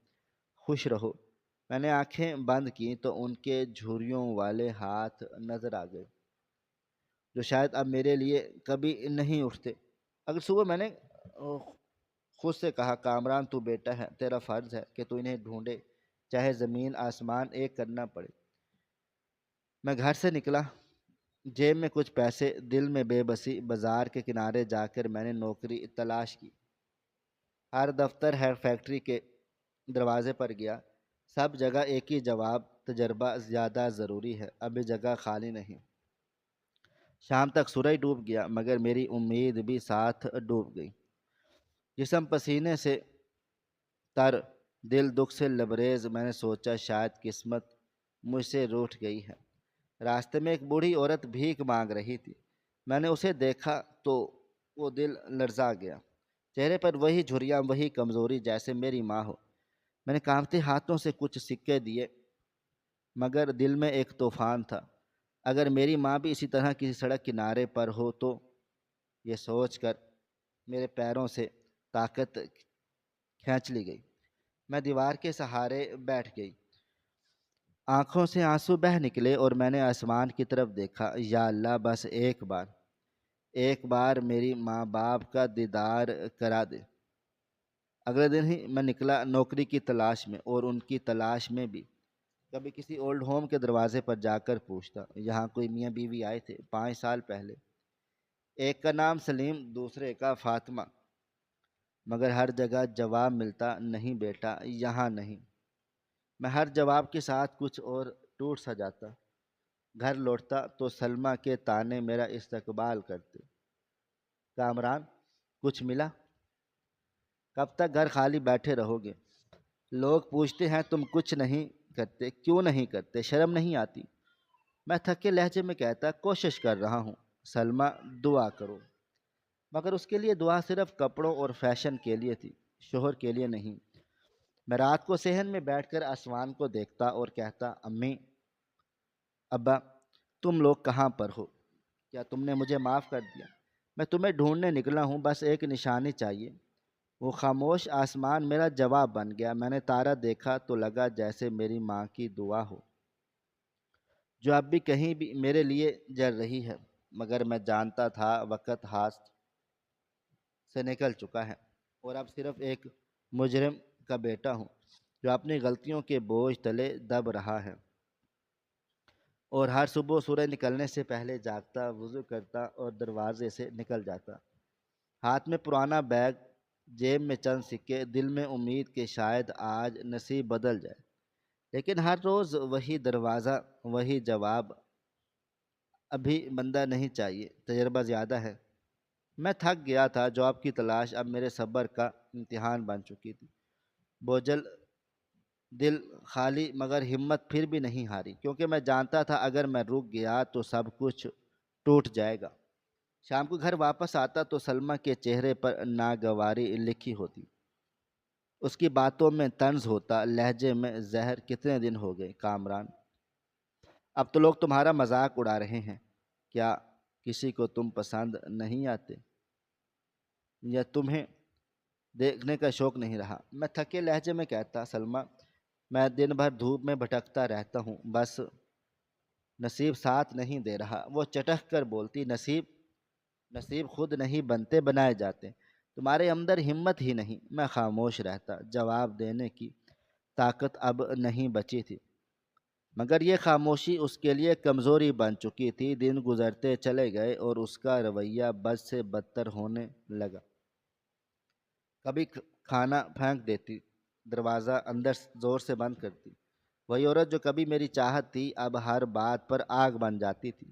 خوش رہو۔ میں نے آنکھیں بند کیں تو ان کے جھریوں والے ہاتھ نظر آ گئے، جو شاید اب میرے لیے کبھی نہیں اٹھتے۔ اگر صبح میں نے خود سے کہا، کامران تو بیٹا ہے، تیرا فرض ہے کہ تو انہیں ڈھونڈے، چاہے زمین آسمان ایک کرنا پڑے۔ میں گھر سے نکلا، جیب میں کچھ پیسے، دل میں بے بسی۔ بازار کے کنارے جا کر میں نے نوکری تلاش کی، ہر دفتر، ہر فیکٹری کے دروازے پر گیا، سب جگہ ایک ہی جواب، تجربہ زیادہ ضروری ہے، ابھی جگہ خالی نہیں۔ شام تک سورج ڈوب گیا، مگر میری امید بھی ساتھ ڈوب گئی۔ جسم پسینے سے تر، دل دکھ سے لبریز۔ میں نے سوچا شاید قسمت مجھ سے روٹھ گئی ہے۔ راستے میں ایک بوڑھی عورت بھیک مانگ رہی تھی۔ میں نے اسے دیکھا تو وہ دل لرزا گیا، چہرے پر وہی جھریاں، وہی کمزوری، جیسے میری ماں ہو۔ میں نے کانپتے ہاتھوں سے کچھ سکے دیے، مگر دل میں ایک طوفان تھا، اگر میری ماں بھی اسی طرح کسی سڑک کنارے پر ہو تو۔ یہ سوچ کر میرے پیروں سے طاقت کھینچ لی گئی۔ میں دیوار کے سہارے بیٹھ گئی، آنکھوں سے آنسو بہہ نکلے اور میں نے آسمان کی طرف دیکھا۔ یا اللہ، بس ایک بار میری ماں باپ کا دیدار کرا دے۔ اگلے دن ہی میں نکلا نوکری کی تلاش میں، اور ان کی تلاش میں بھی کبھی کسی اولڈ ہوم کے دروازے پر جا کر پوچھتا۔ یہاں کوئی میاں بیوی آئے تھے 5 سال پہلے، ایک کا نام سلیم، دوسرے کا فاطمہ، مگر ہر جگہ جواب ملتا، نہیں بیٹا یہاں نہیں۔ میں ہر جواب کے ساتھ کچھ اور ٹوٹ سا جاتا۔ گھر لوٹتا تو سلمہ کے تانے میرا استقبال کرتے، کامران کچھ ملا؟ کب تک گھر خالی بیٹھے رہو گے؟ لوگ پوچھتے ہیں تم کچھ نہیں کرتے، کیوں نہیں کرتے؟ شرم نہیں آتی؟ میں تھکے لہجے میں کہتا، کوشش کر رہا ہوں۔ سلمہ، دعا کرو۔ مگر اس کے لیے دعا صرف کپڑوں اور فیشن کے لیے تھی، شوہر کے لیے نہیں۔ میں رات کو صحن میں بیٹھ کر آسمان کو دیکھتا اور کہتا، امی، ابا، تم لوگ کہاں پر ہو؟ کیا تم نے مجھے معاف کر دیا؟ میں تمہیں ڈھونڈنے نکلا ہوں، بس ایک نشانی چاہیے۔ وہ خاموش آسمان میرا جواب بن گیا۔ میں نے تارا دیکھا تو لگا جیسے میری ماں کی دعا ہو، جو اب بھی کہیں بھی میرے لیے جل رہی ہے۔ مگر میں جانتا تھا وقت ہاتھ سے نکل چکا ہے، اور اب صرف ایک مجرم کا بیٹا ہوں، جو اپنی غلطیوں کے بوجھ تلے دب رہا ہے، اور ہر صبح سورج نکلنے سے پہلے جاگتا، وضو کرتا اور دروازے سے نکل جاتا، ہاتھ میں پرانا بیگ، جیب میں چند سکے، دل میں امید کہ شاید آج نصیب بدل جائے۔ لیکن ہر روز وہی دروازہ، وہی جواب، ابھی بندہ نہیں چاہیے، تجربہ زیادہ ہے۔ میں تھک گیا تھا، جاب کی تلاش اب میرے صبر کا امتحان بن چکی تھی۔ بوجھل دل، خالی، مگر ہمت پھر بھی نہیں ہاری، کیونکہ میں جانتا تھا اگر میں رک گیا تو سب کچھ ٹوٹ جائے گا۔ شام کو گھر واپس آتا تو سلمہ کے چہرے پر ناگواری لکھی ہوتی، اس کی باتوں میں طنز ہوتا، لہجے میں زہر۔ کتنے دن ہو گئے کامران؟ اب تو لوگ تمہارا مذاق اڑا رہے ہیں۔ کیا کسی کو تم پسند نہیں آتے، یا تمہیں دیکھنے کا شوق نہیں رہا؟ میں تھکے لہجے میں کہتا، سلمہ، میں دن بھر دھوپ میں بھٹکتا رہتا ہوں، بس نصیب ساتھ نہیں دے رہا۔ وہ چٹخ کر بولتی، نصیب خود نہیں بنتے، بنائے جاتے، تمہارے اندر ہمت ہی نہیں۔ میں خاموش رہتا، جواب دینے کی طاقت اب نہیں بچی تھی، مگر یہ خاموشی اس کے لیے کمزوری بن چکی تھی۔ دن گزرتے چلے گئے اور اس کا رویہ بد سے بدتر ہونے لگا۔ کبھی کھانا پھینک دیتی، دروازہ اندر زور سے بند کرتی۔ وہی عورت جو کبھی میری چاہت تھی، اب ہر بات پر آگ بن جاتی تھی۔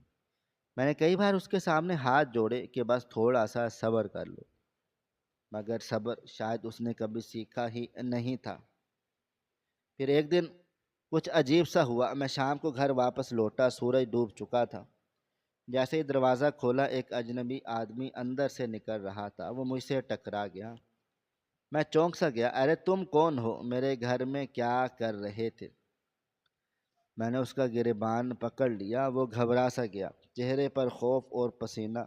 میں نے کئی بار اس کے سامنے ہاتھ جوڑے کہ بس تھوڑا سا صبر کر لو، مگر صبر شاید اس نے کبھی سیکھا ہی نہیں تھا۔ پھر ایک دن کچھ عجیب سا ہوا۔ میں شام کو گھر واپس لوٹا، سورج ڈوب چکا تھا، جیسے ہی دروازہ کھولا ایک اجنبی آدمی اندر سے نکل رہا تھا، وہ مجھ سے ٹکرا گیا۔ میں چونک سا گیا۔ ارے تم کون ہو؟ میرے گھر میں کیا کر رہے تھے؟ میں نے اس کا گریبان پکڑ لیا۔ وہ گھبرا سا گیا، چہرے پر خوف اور پسینہ۔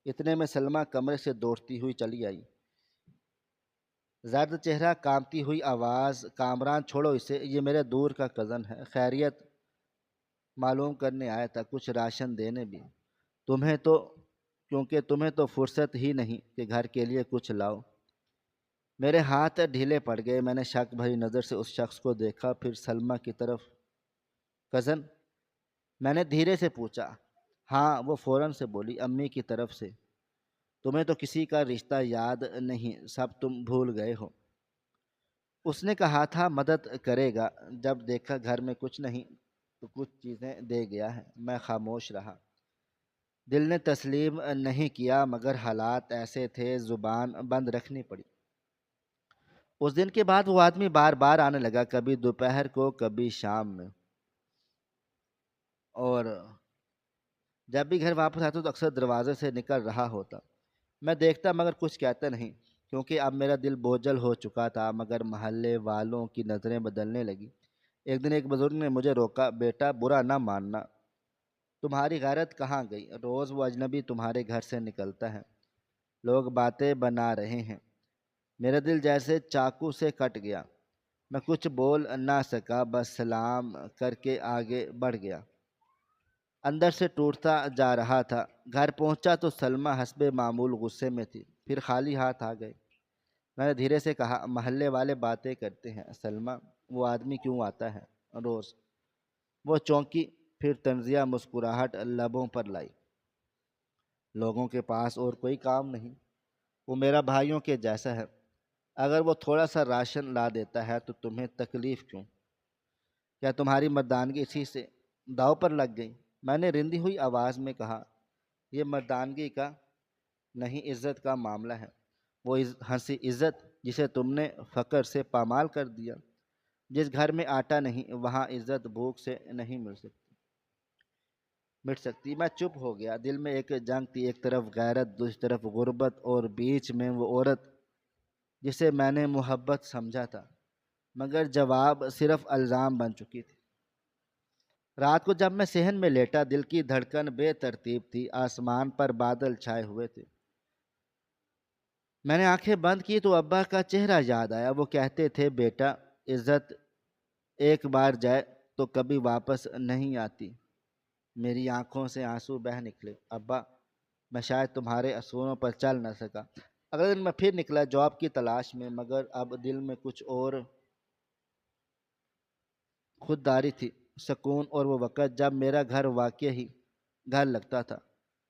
اتنے میں سلمیٰ کمرے سے دوڑتی ہوئی چلی آئی، زرد چہرہ، کانپتی ہوئی آواز، کامران چھوڑو اسے، یہ میرے دور کا کزن ہے، خیریت معلوم کرنے آیا تھا، کچھ راشن دینے بھی۔ تمہیں تو تمہیں تو فرصت ہی نہیں کہ گھر کے لیے کچھ لاؤ۔ میرے ہاتھ ڈھیلے پڑ گئے۔ میں نے شک بھری نظر سے اس شخص کو دیکھا، پھر سلمیٰ کی طرف۔ کزن؟ میں نے دھیرے سے پوچھا۔ ہاں، وہ فوراً سے بولی، امی کی طرف سے۔ تمہیں تو کسی کا رشتہ یاد نہیں، سب تم بھول گئے ہو۔ اس نے کہا تھا مدد کرے گا، جب دیکھا گھر میں کچھ نہیں تو کچھ چیزیں دے گیا ہے۔ میں خاموش رہا۔ دل نے تسلیم نہیں کیا، مگر حالات ایسے تھے، زبان بند رکھنی پڑی۔ اس دن کے بعد وہ آدمی بار بار آنے لگا، کبھی دوپہر کو، کبھی شام میں، اور جب بھی گھر واپس آتا تو اکثر دروازے سے نکل رہا ہوتا۔ میں دیکھتا مگر کچھ کہتا نہیں، کیونکہ اب میرا دل بوجھل ہو چکا تھا۔ مگر محلے والوں کی نظریں بدلنے لگی۔ ایک دن ایک بزرگ نے مجھے روکا۔ بیٹا، برا نہ ماننا، تمہاری غیرت کہاں گئی؟ روز وہ اجنبی تمہارے گھر سے نکلتا ہے، لوگ باتیں بنا رہے ہیں۔ میرا دل جیسے چاقو سے کٹ گیا۔ میں کچھ بول نہ سکا، بس سلام کر کے آگے بڑھ گیا۔ اندر سے ٹوٹتا جا رہا تھا۔ گھر پہنچا تو سلمیٰ حسب معمول غصے میں تھی، پھر خالی ہاتھ آ گئے۔ میں نے دھیرے سے کہا، محلے والے باتیں کرتے ہیں سلمیٰ، وہ آدمی کیوں آتا ہے روز؟ وہ چونکی، پھر طنزیہ مسکراہٹ لبوں پر لائی۔ لوگوں کے پاس اور کوئی کام نہیں، وہ میرا بھائیوں کے جیسا ہے، اگر وہ تھوڑا سا راشن لا دیتا ہے تو تمہیں تکلیف کیوں؟ کیا تمہاری مردانگی اسی سے داؤ پر لگ گئی؟ میں نے رندی ہوئی آواز میں کہا، یہ مردانگی کا نہیں، عزت کا معاملہ ہے۔ وہ ہنسی، عزت جسے تم نے فقر سے پامال کر دیا۔ جس گھر میں آٹا نہیں، وہاں عزت بھوک سے نہیں مٹ سکتی۔ میں چپ ہو گیا۔ دل میں ایک جنگ تھی، ایک طرف غیرت، دوسری طرف غربت، اور بیچ میں وہ عورت جسے میں نے محبت سمجھا تھا، مگر جواب صرف الزام بن چکی تھی۔ رات کو جب میں صحن میں لیٹا، دل کی دھڑکن بے ترتیب تھی، آسمان پر بادل چھائے ہوئے تھے۔ میں نے آنکھیں بند کی تو ابا کا چہرہ یاد آیا۔ وہ کہتے تھے، بیٹا، عزت ایک بار جائے تو کبھی واپس نہیں آتی۔ میری آنکھوں سے آنسو بہہ نکلے۔ ابا، میں شاید تمہارے اصولوں پر چل نہ سکا۔ اگلے دن میں پھر نکلا جاب کی تلاش میں، مگر اب دل میں کچھ اور خودداری تھی، سکون، اور وہ وقت جب میرا گھر واقعی گھر لگتا تھا،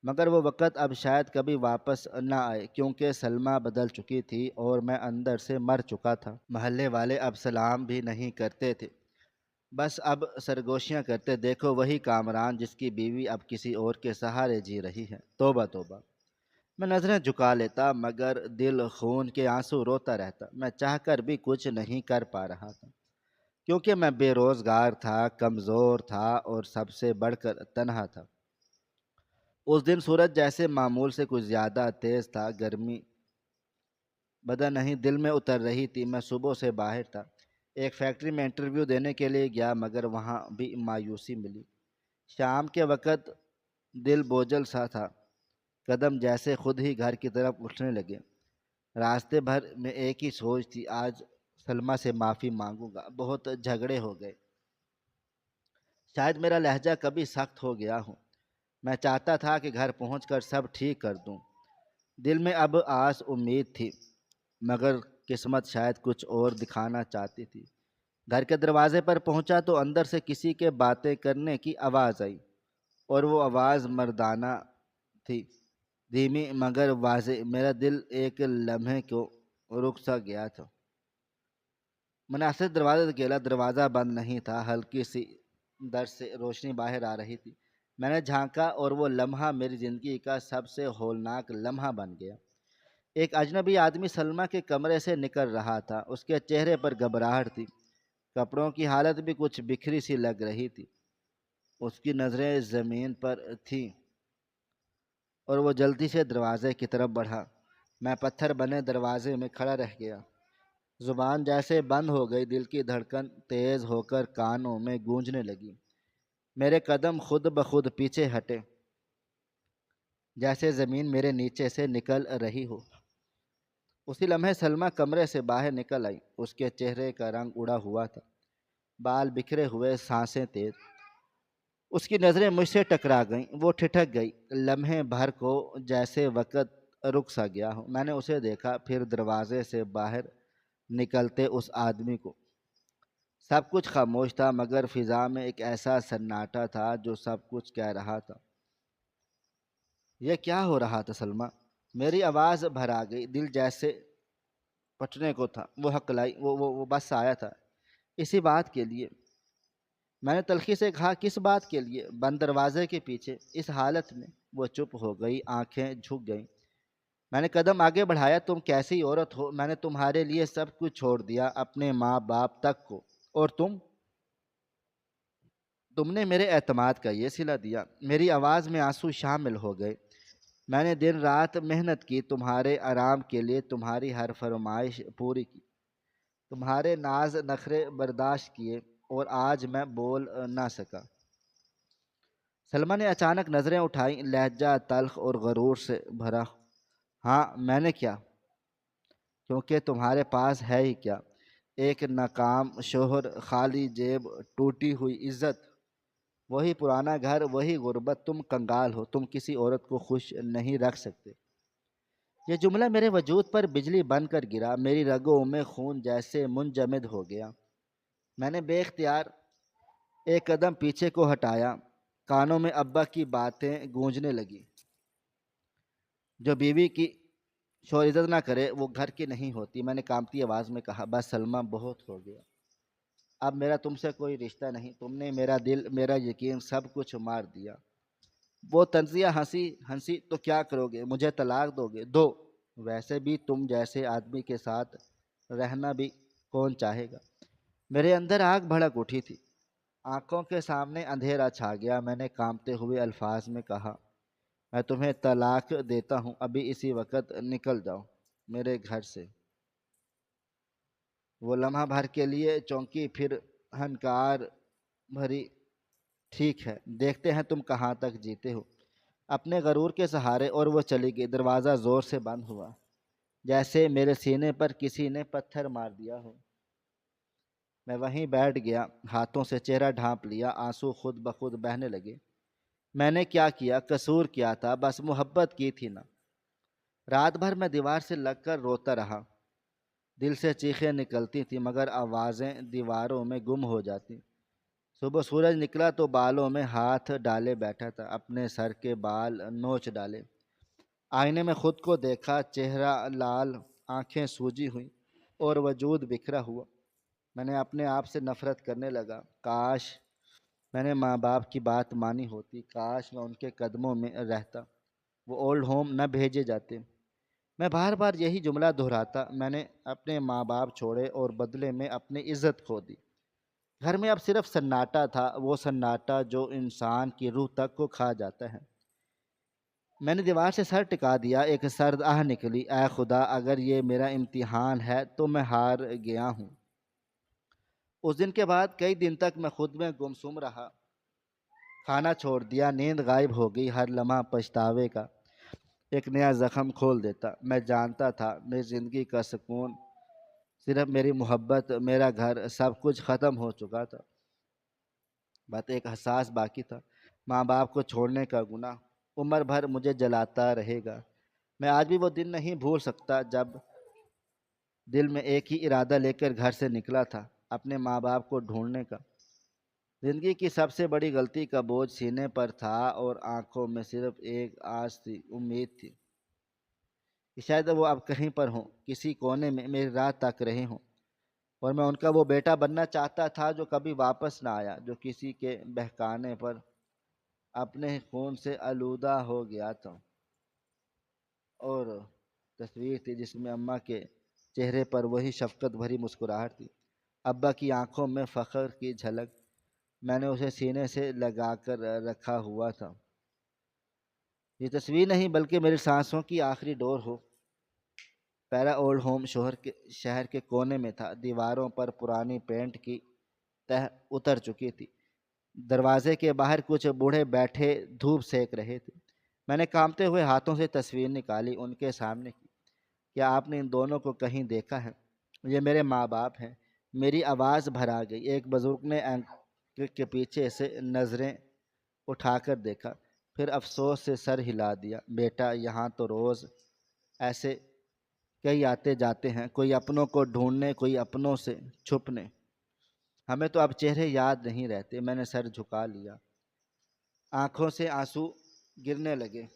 مگر وہ وقت اب شاید کبھی واپس نہ آئے، کیونکہ سلمیٰ بدل چکی تھی اور میں اندر سے مر چکا تھا۔ محلے والے اب سلام بھی نہیں کرتے تھے، بس اب سرگوشیاں کرتے، دیکھو وہی کامران جس کی بیوی اب کسی اور کے سہارے جی رہی ہے۔ توبہ توبہ! میں نظریں جھکا لیتا، مگر دل خون کے آنسو روتا رہتا۔ میں چاہ کر بھی کچھ نہیں کر پا رہا تھا، کیونکہ میں بے روزگار تھا، کمزور تھا، اور سب سے بڑھ کر تنہا تھا۔ اس دن سورج جیسے معمول سے کچھ زیادہ تیز تھا، گرمی بدن نہیں دل میں اتر رہی تھی۔ میں صبح سے باہر تھا، ایک فیکٹری میں انٹرویو دینے کے لیے گیا، مگر وہاں بھی مایوسی ملی۔ شام کے وقت دل بوجھل سا تھا، قدم جیسے خود ہی گھر کی طرف اٹھنے لگے۔ راستے بھر میں ایک ہی سوچ تھی، آج سلمیٰ سے معافی مانگوں گا، بہت جھگڑے ہو گئے، شاید میرا لہجہ کبھی سخت ہو گیا ہو۔ میں چاہتا تھا کہ گھر پہنچ کر سب ٹھیک کر دوں، دل میں اب آس امید تھی، مگر قسمت شاید کچھ اور دکھانا چاہتی تھی۔ گھر کے دروازے پر پہنچا تو اندر سے کسی کے باتیں کرنے کی آواز آئی، اور وہ آواز مردانہ تھی، دھیمی مگر واضح۔ میرا دل ایک لمحے کو رک سا گیا تھا۔ میں نے آہستہ دروازہ کھولا، دروازہ بند نہیں تھا، ہلکی سی در سے روشنی باہر آ رہی تھی۔ میں نے جھانکا، اور وہ لمحہ میری زندگی کا سب سے ہولناک لمحہ بن گیا۔ ایک اجنبی آدمی سلمیٰ کے کمرے سے نکل رہا تھا، اس کے چہرے پر گھبراہٹ تھی، کپڑوں کی حالت بھی کچھ بکھری سی لگ رہی تھی، اس کی نظریں زمین پر تھیں۔ اور وہ جلدی سے دروازے کی طرف بڑھا۔ میں پتھر بنے دروازے میں کھڑا رہ گیا۔ زبان جیسے بند ہو گئی، دل کی دھڑکن تیز ہو کر کانوں میں گونجنے لگی۔ میرے قدم خود بخود پیچھے ہٹے، جیسے زمین میرے نیچے سے نکل رہی ہو۔ اسی لمحے سلمیٰ کمرے سے باہر نکل آئی۔ اس کے چہرے کا رنگ اڑا ہوا تھا، بال بکھرے ہوئے، سانسیں تیز۔ اس کی نظریں مجھ سے ٹکرا گئیں، وہ ٹھٹک گئی۔ لمحے بھر کو جیسے وقت رک سا گیا ہو۔ میں نے اسے دیکھا، پھر دروازے سے باہر نکلتے اس آدمی کو۔ سب کچھ خاموش تھا، مگر فضا میں ایک ایسا سناٹا تھا جو سب کچھ کہہ رہا تھا۔ یہ کیا ہو رہا تھا سلمیٰ؟ میری آواز بھر آ گئی، دل جیسے پھٹنے کو تھا۔ وہ ہکلائی، وہ بس آیا تھا اسی بات کے لیے۔ میں نے تلخی سے کہا، کس بات کے لیے؟ بند دروازے کے پیچھے، اس حالت میں؟ وہ چپ ہو گئی، آنکھیں جھک گئیں۔ میں نے قدم آگے بڑھایا، تم کیسی عورت ہو؟ میں نے تمہارے لیے سب کچھ چھوڑ دیا، اپنے ماں باپ تک کو، اور تم نے میرے اعتماد کا یہ صلہ دیا۔ میری آواز میں آنسو شامل ہو گئے۔ میں نے دن رات محنت کی، تمہارے آرام کے لیے، تمہاری ہر فرمائش پوری کی، تمہارے ناز نخرے برداشت کیے، اور آج میں بول نہ سکا۔ سلمیٰ نے اچانک نظریں اٹھائیں، لہجہ تلخ اور غرور سے بھرا۔ ہاں، میں نے کیا؟ کیونکہ تمہارے پاس ہے ہی کیا؟ ایک ناکام شوہر، خالی جیب، ٹوٹی ہوئی عزت، وہی پرانا گھر، وہی غربت۔ تم کنگال ہو، تم کسی عورت کو خوش نہیں رکھ سکتے۔ یہ جملہ میرے وجود پر بجلی بن کر گرا، میری رگوں میں خون جیسے منجمد ہو گیا۔ میں نے بے اختیار ایک قدم پیچھے کو ہٹایا۔ کانوں میں ابا کی باتیں گونجنے لگی، جو بیوی کی شوہر عزت نہ کرے وہ گھر کی نہیں ہوتی۔ میں نے کانپتی آواز میں کہا، بس سلمیٰ، بہت ہو گیا، اب میرا تم سے کوئی رشتہ نہیں۔ تم نے میرا دل، میرا یقین، سب کچھ مار دیا۔ وہ طنزیہ ہنسی، تو کیا کرو گے؟ مجھے طلاق دو گے؟ دو، ویسے بھی تم جیسے آدمی کے ساتھ رہنا بھی کون چاہے گا؟ میرے اندر آگ بھڑک اٹھی تھی، آنکھوں کے سامنے اندھیرا چھا گیا۔ میں نے کانپتے ہوئے الفاظ میں کہا، میں تمہیں طلاق دیتا ہوں، ابھی اسی وقت نکل جاؤ میرے گھر سے۔ وہ لمحہ بھر کے لیے چونکی، پھر ہنکار بھری، ٹھیک ہے، دیکھتے ہیں تم کہاں تک جیتے ہو اپنے غرور کے سہارے۔ اور وہ چلی گئی۔ دروازہ زور سے بند ہوا، جیسے میرے سینے پر کسی نے پتھر مار دیا ہو۔ میں وہیں بیٹھ گیا، ہاتھوں سے چہرہ ڈھانپ لیا، آنسو خود بخود بہنے لگے۔ میں نے کیا کیا؟ قصور کیا تھا؟ بس محبت کی تھی نا۔ رات بھر میں دیوار سے لگ کر روتا رہا، دل سے چیخیں نکلتی تھیں، مگر آوازیں دیواروں میں گم ہو جاتی۔ صبح سورج نکلا تو بالوں میں ہاتھ ڈالے بیٹھا تھا، اپنے سر کے بال نوچ ڈالے۔ آئینے میں خود کو دیکھا، چہرہ لال، آنکھیں سوجی ہوئی، اور وجود بکھرا ہوا۔ میں نے اپنے آپ سے نفرت کرنے لگا۔ کاش میں نے ماں باپ کی بات مانی ہوتی، کاش میں ان کے قدموں میں رہتا، وہ اولڈ ہوم نہ بھیجے جاتے۔ میں بار بار یہی جملہ دہراتا، میں نے اپنے ماں باپ چھوڑے اور بدلے میں اپنی عزت کھو دی۔ گھر میں اب صرف سناٹا تھا، وہ سناٹا جو انسان کی روح تک کو کھا جاتا ہے۔ میں نے دیوار سے سر ٹکا دیا، ایک سرد آہ نکلی، اے خدا، اگر یہ میرا امتحان ہے تو میں ہار گیا ہوں۔ اس دن کے بعد کئی دن تک میں خود میں گمسم رہا، کھانا چھوڑ دیا، نیند غائب ہو گئی، ہر لمحہ پچھتاوے کا ایک نیا زخم کھول دیتا۔ میں جانتا تھا میری زندگی کا سکون، صرف میری محبت، میرا گھر، سب کچھ ختم ہو چکا تھا۔ بس ایک احساس باقی تھا، ماں باپ کو چھوڑنے کا گناہ عمر بھر مجھے جلاتا رہے گا۔ میں آج بھی وہ دن نہیں بھول سکتا جب دل میں ایک ہی ارادہ لے کر گھر سے نکلا تھا، اپنے ماں باپ کو ڈھونڈنے کا۔ زندگی کی سب سے بڑی غلطی کا بوجھ سینے پر تھا، اور آنکھوں میں صرف ایک آس تھی، امید تھی کہ شاید وہ اب کہیں پر ہوں، کسی کونے میں میری راہ تک رہے ہوں۔ اور میں ان کا وہ بیٹا بننا چاہتا تھا جو کبھی واپس نہ آیا، جو کسی کے بہکانے پر اپنے خون سے آلودہ ہو گیا تھا۔ اور تصویر تھی جس میں اماں کے چہرے پر وہی شفقت بھری مسکراہٹ تھی، ابا کی آنکھوں میں فخر کی جھلک۔ میں نے اسے سینے سے لگا کر رکھا ہوا تھا۔ یہ تصویر نہیں بلکہ میری سانسوں کی آخری ڈور ہو۔ پیرا اولڈ ہوم شہر کے کونے میں تھا، دیواروں پر پرانی پینٹ کی تہ اتر چکی تھی، دروازے کے باہر کچھ بوڑھے بیٹھے دھوپ سیک رہے تھے۔ میں نے کانپتے ہوئے ہاتھوں سے تصویر نکالی، ان کے سامنے کی۔ کیا آپ نے ان دونوں کو کہیں دیکھا ہے؟ یہ میرے ماں باپ ہیں۔ میری آواز بھر آ گئی۔ ایک بزرگ نے اینک کے پیچھے سے نظریں اٹھا کر دیکھا، پھر افسوس سے سر ہلا دیا۔ بیٹا، یہاں تو روز ایسے کئی آتے جاتے ہیں، کوئی اپنوں کو ڈھونڈنے، کوئی اپنوں سے چھپنے۔ ہمیں تو اب چہرے یاد نہیں رہتے۔ میں نے سر جھکا لیا، آنکھوں سے آنسو گرنے لگے۔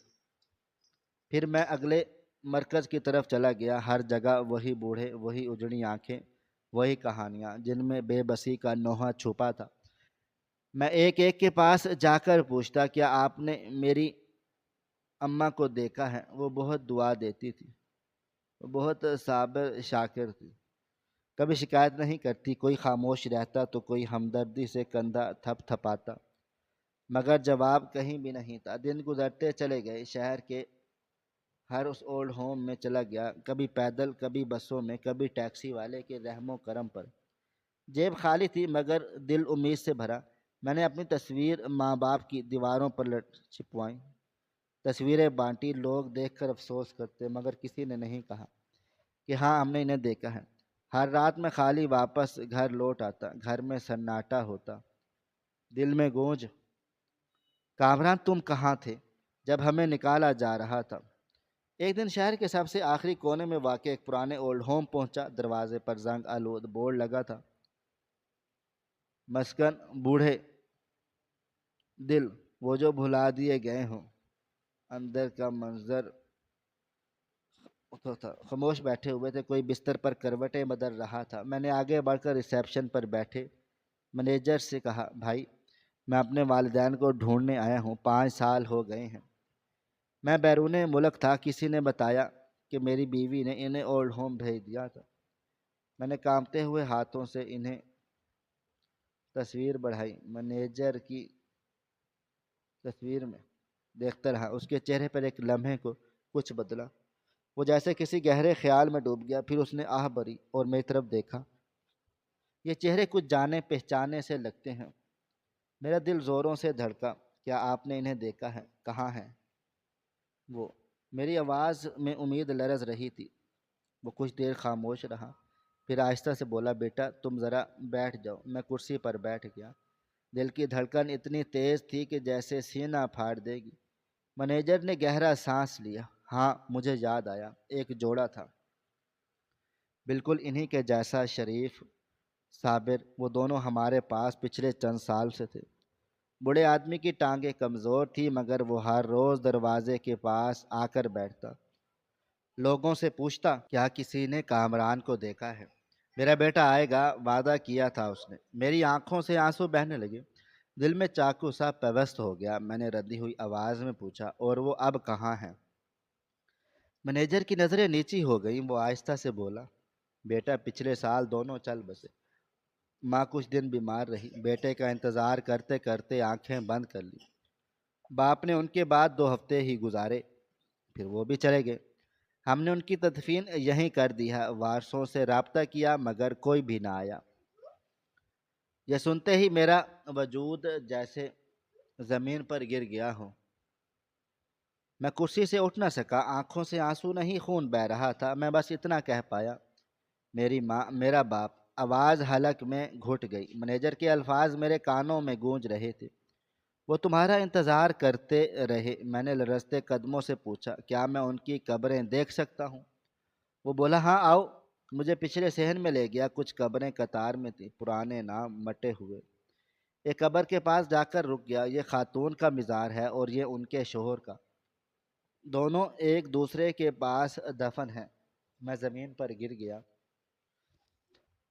پھر میں اگلے مرکز کی طرف چلا گیا۔ ہر جگہ وہی بوڑھے، وہی اجڑی آنکھیں، وہی کہانیاں جن میں بے بسی کا نوحہ چھپا تھا۔ میں ایک ایک کے پاس جا کر پوچھتا، کیا آپ نے میری اماں کو دیکھا ہے؟ وہ بہت دعا دیتی تھی، وہ بہت صابر شاکر تھی، کبھی شکایت نہیں کرتی۔ کوئی خاموش رہتا تو کوئی ہمدردی سے کندھا تھپ تھپاتا، مگر جواب کہیں بھی نہیں تھا۔ دن گزرتے چلے گئے، شہر کے ہر اس اولڈ ہوم میں چلا گیا، کبھی پیدل، کبھی بسوں میں، کبھی ٹیکسی والے کے رحم و کرم پر۔ جیب خالی تھی مگر دل امید سے بھرا۔ میں نے اپنی تصویر ماں باپ کی دیواروں پر چھپوائیں، تصویریں بانٹی۔ لوگ دیکھ کر افسوس کرتے مگر کسی نے نہیں کہا کہ ہاں ہم نے انہیں دیکھا ہے۔ ہر رات میں خالی واپس گھر لوٹ آتا، گھر میں سناٹا ہوتا، دل میں گونج، کامران تم کہاں تھے جب ہمیں نکالا جا رہا تھا؟ ایک دن شہر کے سب سے آخری کونے میں واقع ایک پرانے اولڈ ہوم پہنچا۔ دروازے پر زنگ آلود بورڈ لگا تھا، مسکن بوڑھے دل وہ جو بھلا دیے گئے ہوں۔ اندر کا منظر تو تھا، خاموش بیٹھے ہوئے تھے، کوئی بستر پر کروٹیں بدل رہا تھا۔ میں نے آگے بڑھ کر ریسیپشن پر بیٹھے مینیجر سے کہا، بھائی میں اپنے والدین کو ڈھونڈنے آیا ہوں، 5 سال ہو گئے ہیں۔ میں بیرون ملک تھا، کسی نے بتایا کہ میری بیوی نے انہیں اولڈ ہوم بھیج دیا تھا۔ میں نے کانپتے ہوئے ہاتھوں سے انہیں تصویر بڑھائی، مینیجر کی تصویر میں دیکھتا رہا۔ اس کے چہرے پر ایک لمحے کو کچھ بدلا، وہ جیسے کسی گہرے خیال میں ڈوب گیا۔ پھر اس نے آہ بھری اور میری طرف دیکھا۔ یہ چہرے کچھ جانے پہچانے سے لگتے ہیں۔ میرا دل زوروں سے دھڑکا۔ کیا آپ نے انہیں دیکھا ہے؟ کہاں ہیں وہ؟ میری آواز میں امید لرز رہی تھی۔ وہ کچھ دیر خاموش رہا، پھر آہستہ سے بولا، بیٹا تم ذرا بیٹھ جاؤ۔ میں کرسی پر بیٹھ گیا۔ دل کی دھڑکن اتنی تیز تھی کہ جیسے سینہ پھاڑ دے گی۔ مینیجر نے گہرا سانس لیا۔ ہاں مجھے یاد آیا، ایک جوڑا تھا، بالکل انہی کے جیسا، شریف، صابر۔ وہ دونوں ہمارے پاس پچھلے چند سال سے تھے۔ بوڑھے آدمی کی ٹانگیں کمزور تھی مگر وہ ہر روز دروازے کے پاس آ کر بیٹھتا، لوگوں سے پوچھتا، کیا کسی نے کامران کو دیکھا ہے؟ میرا بیٹا آئے گا، وعدہ کیا تھا اس نے۔ میری آنکھوں سے آنسو بہنے لگے، دل میں چاقو سا پیوست ہو گیا۔ میں نے ردی ہوئی آواز میں پوچھا، اور وہ اب کہاں ہے؟ مینیجر کی نظریں نیچی ہو گئیں، وہ آہستہ سے بولا، بیٹا پچھلے سال دونوں چل بسے، ماں کچھ دن بیمار رہی، بیٹے کا انتظار کرتے کرتے آنکھیں بند کر لی۔ باپ نے ان کے بعد 2 ہفتے ہی گزارے، پھر وہ بھی چلے گئے۔ ہم نے ان کی تدفین یہیں کر دی ہے۔ وارثوں سے رابطہ کیا مگر کوئی بھی نہ آیا۔ یہ سنتے ہی میرا وجود جیسے زمین پر گر گیا ہو۔ میں کرسی سے اٹھ نہ سکا، آنکھوں سے آنسو نہیں خون بہہ رہا تھا۔ میں بس اتنا کہہ پایا، میری ماں، میرا باپ۔ آواز حلق میں گھٹ گئی۔ مینیجر کے الفاظ میرے کانوں میں گونج رہے تھے، وہ تمہارا انتظار کرتے رہے۔ میں نے لرزتے قدموں سے پوچھا، کیا میں ان کی قبریں دیکھ سکتا ہوں؟ وہ بولا، ہاں آؤ۔ مجھے پچھلے صحن میں لے گیا۔ کچھ قبریں قطار میں تھیں، پرانے نام مٹے ہوئے۔ ایک قبر کے پاس جا کر رک گیا۔ یہ خاتون کا مزار ہے اور یہ ان کے شوہر کا، دونوں ایک دوسرے کے پاس دفن ہیں۔ میں زمین پر گر گیا،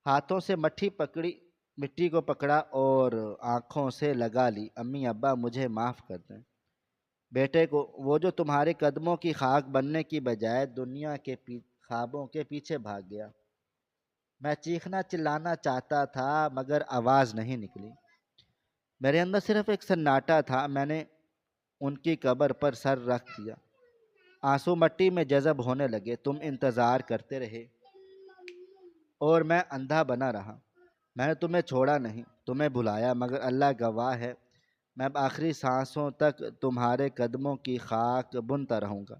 ہاتھوں سے مٹی کو پکڑا اور آنکھوں سے لگا لی۔ امی ابا مجھے معاف کر دیں، بیٹے کو، وہ جو تمہارے قدموں کی خاک بننے کی بجائے دنیا کے خوابوں کے پیچھے بھاگ گیا۔ میں چیخنا چلانا چاہتا تھا مگر آواز نہیں نکلی، میرے اندر صرف ایک سناٹا تھا۔ میں نے ان کی قبر پر سر رکھ دیا۔ آنسو مٹی میں جذب ہونے لگے۔ تم انتظار کرتے رہے اور میں اندھا بنا رہا۔ میں نے تمہیں چھوڑا نہیں، تمہیں بلایا، مگر اللہ گواہ ہے میں اب آخری سانسوں تک تمہارے قدموں کی خاک بنتا رہوں گا۔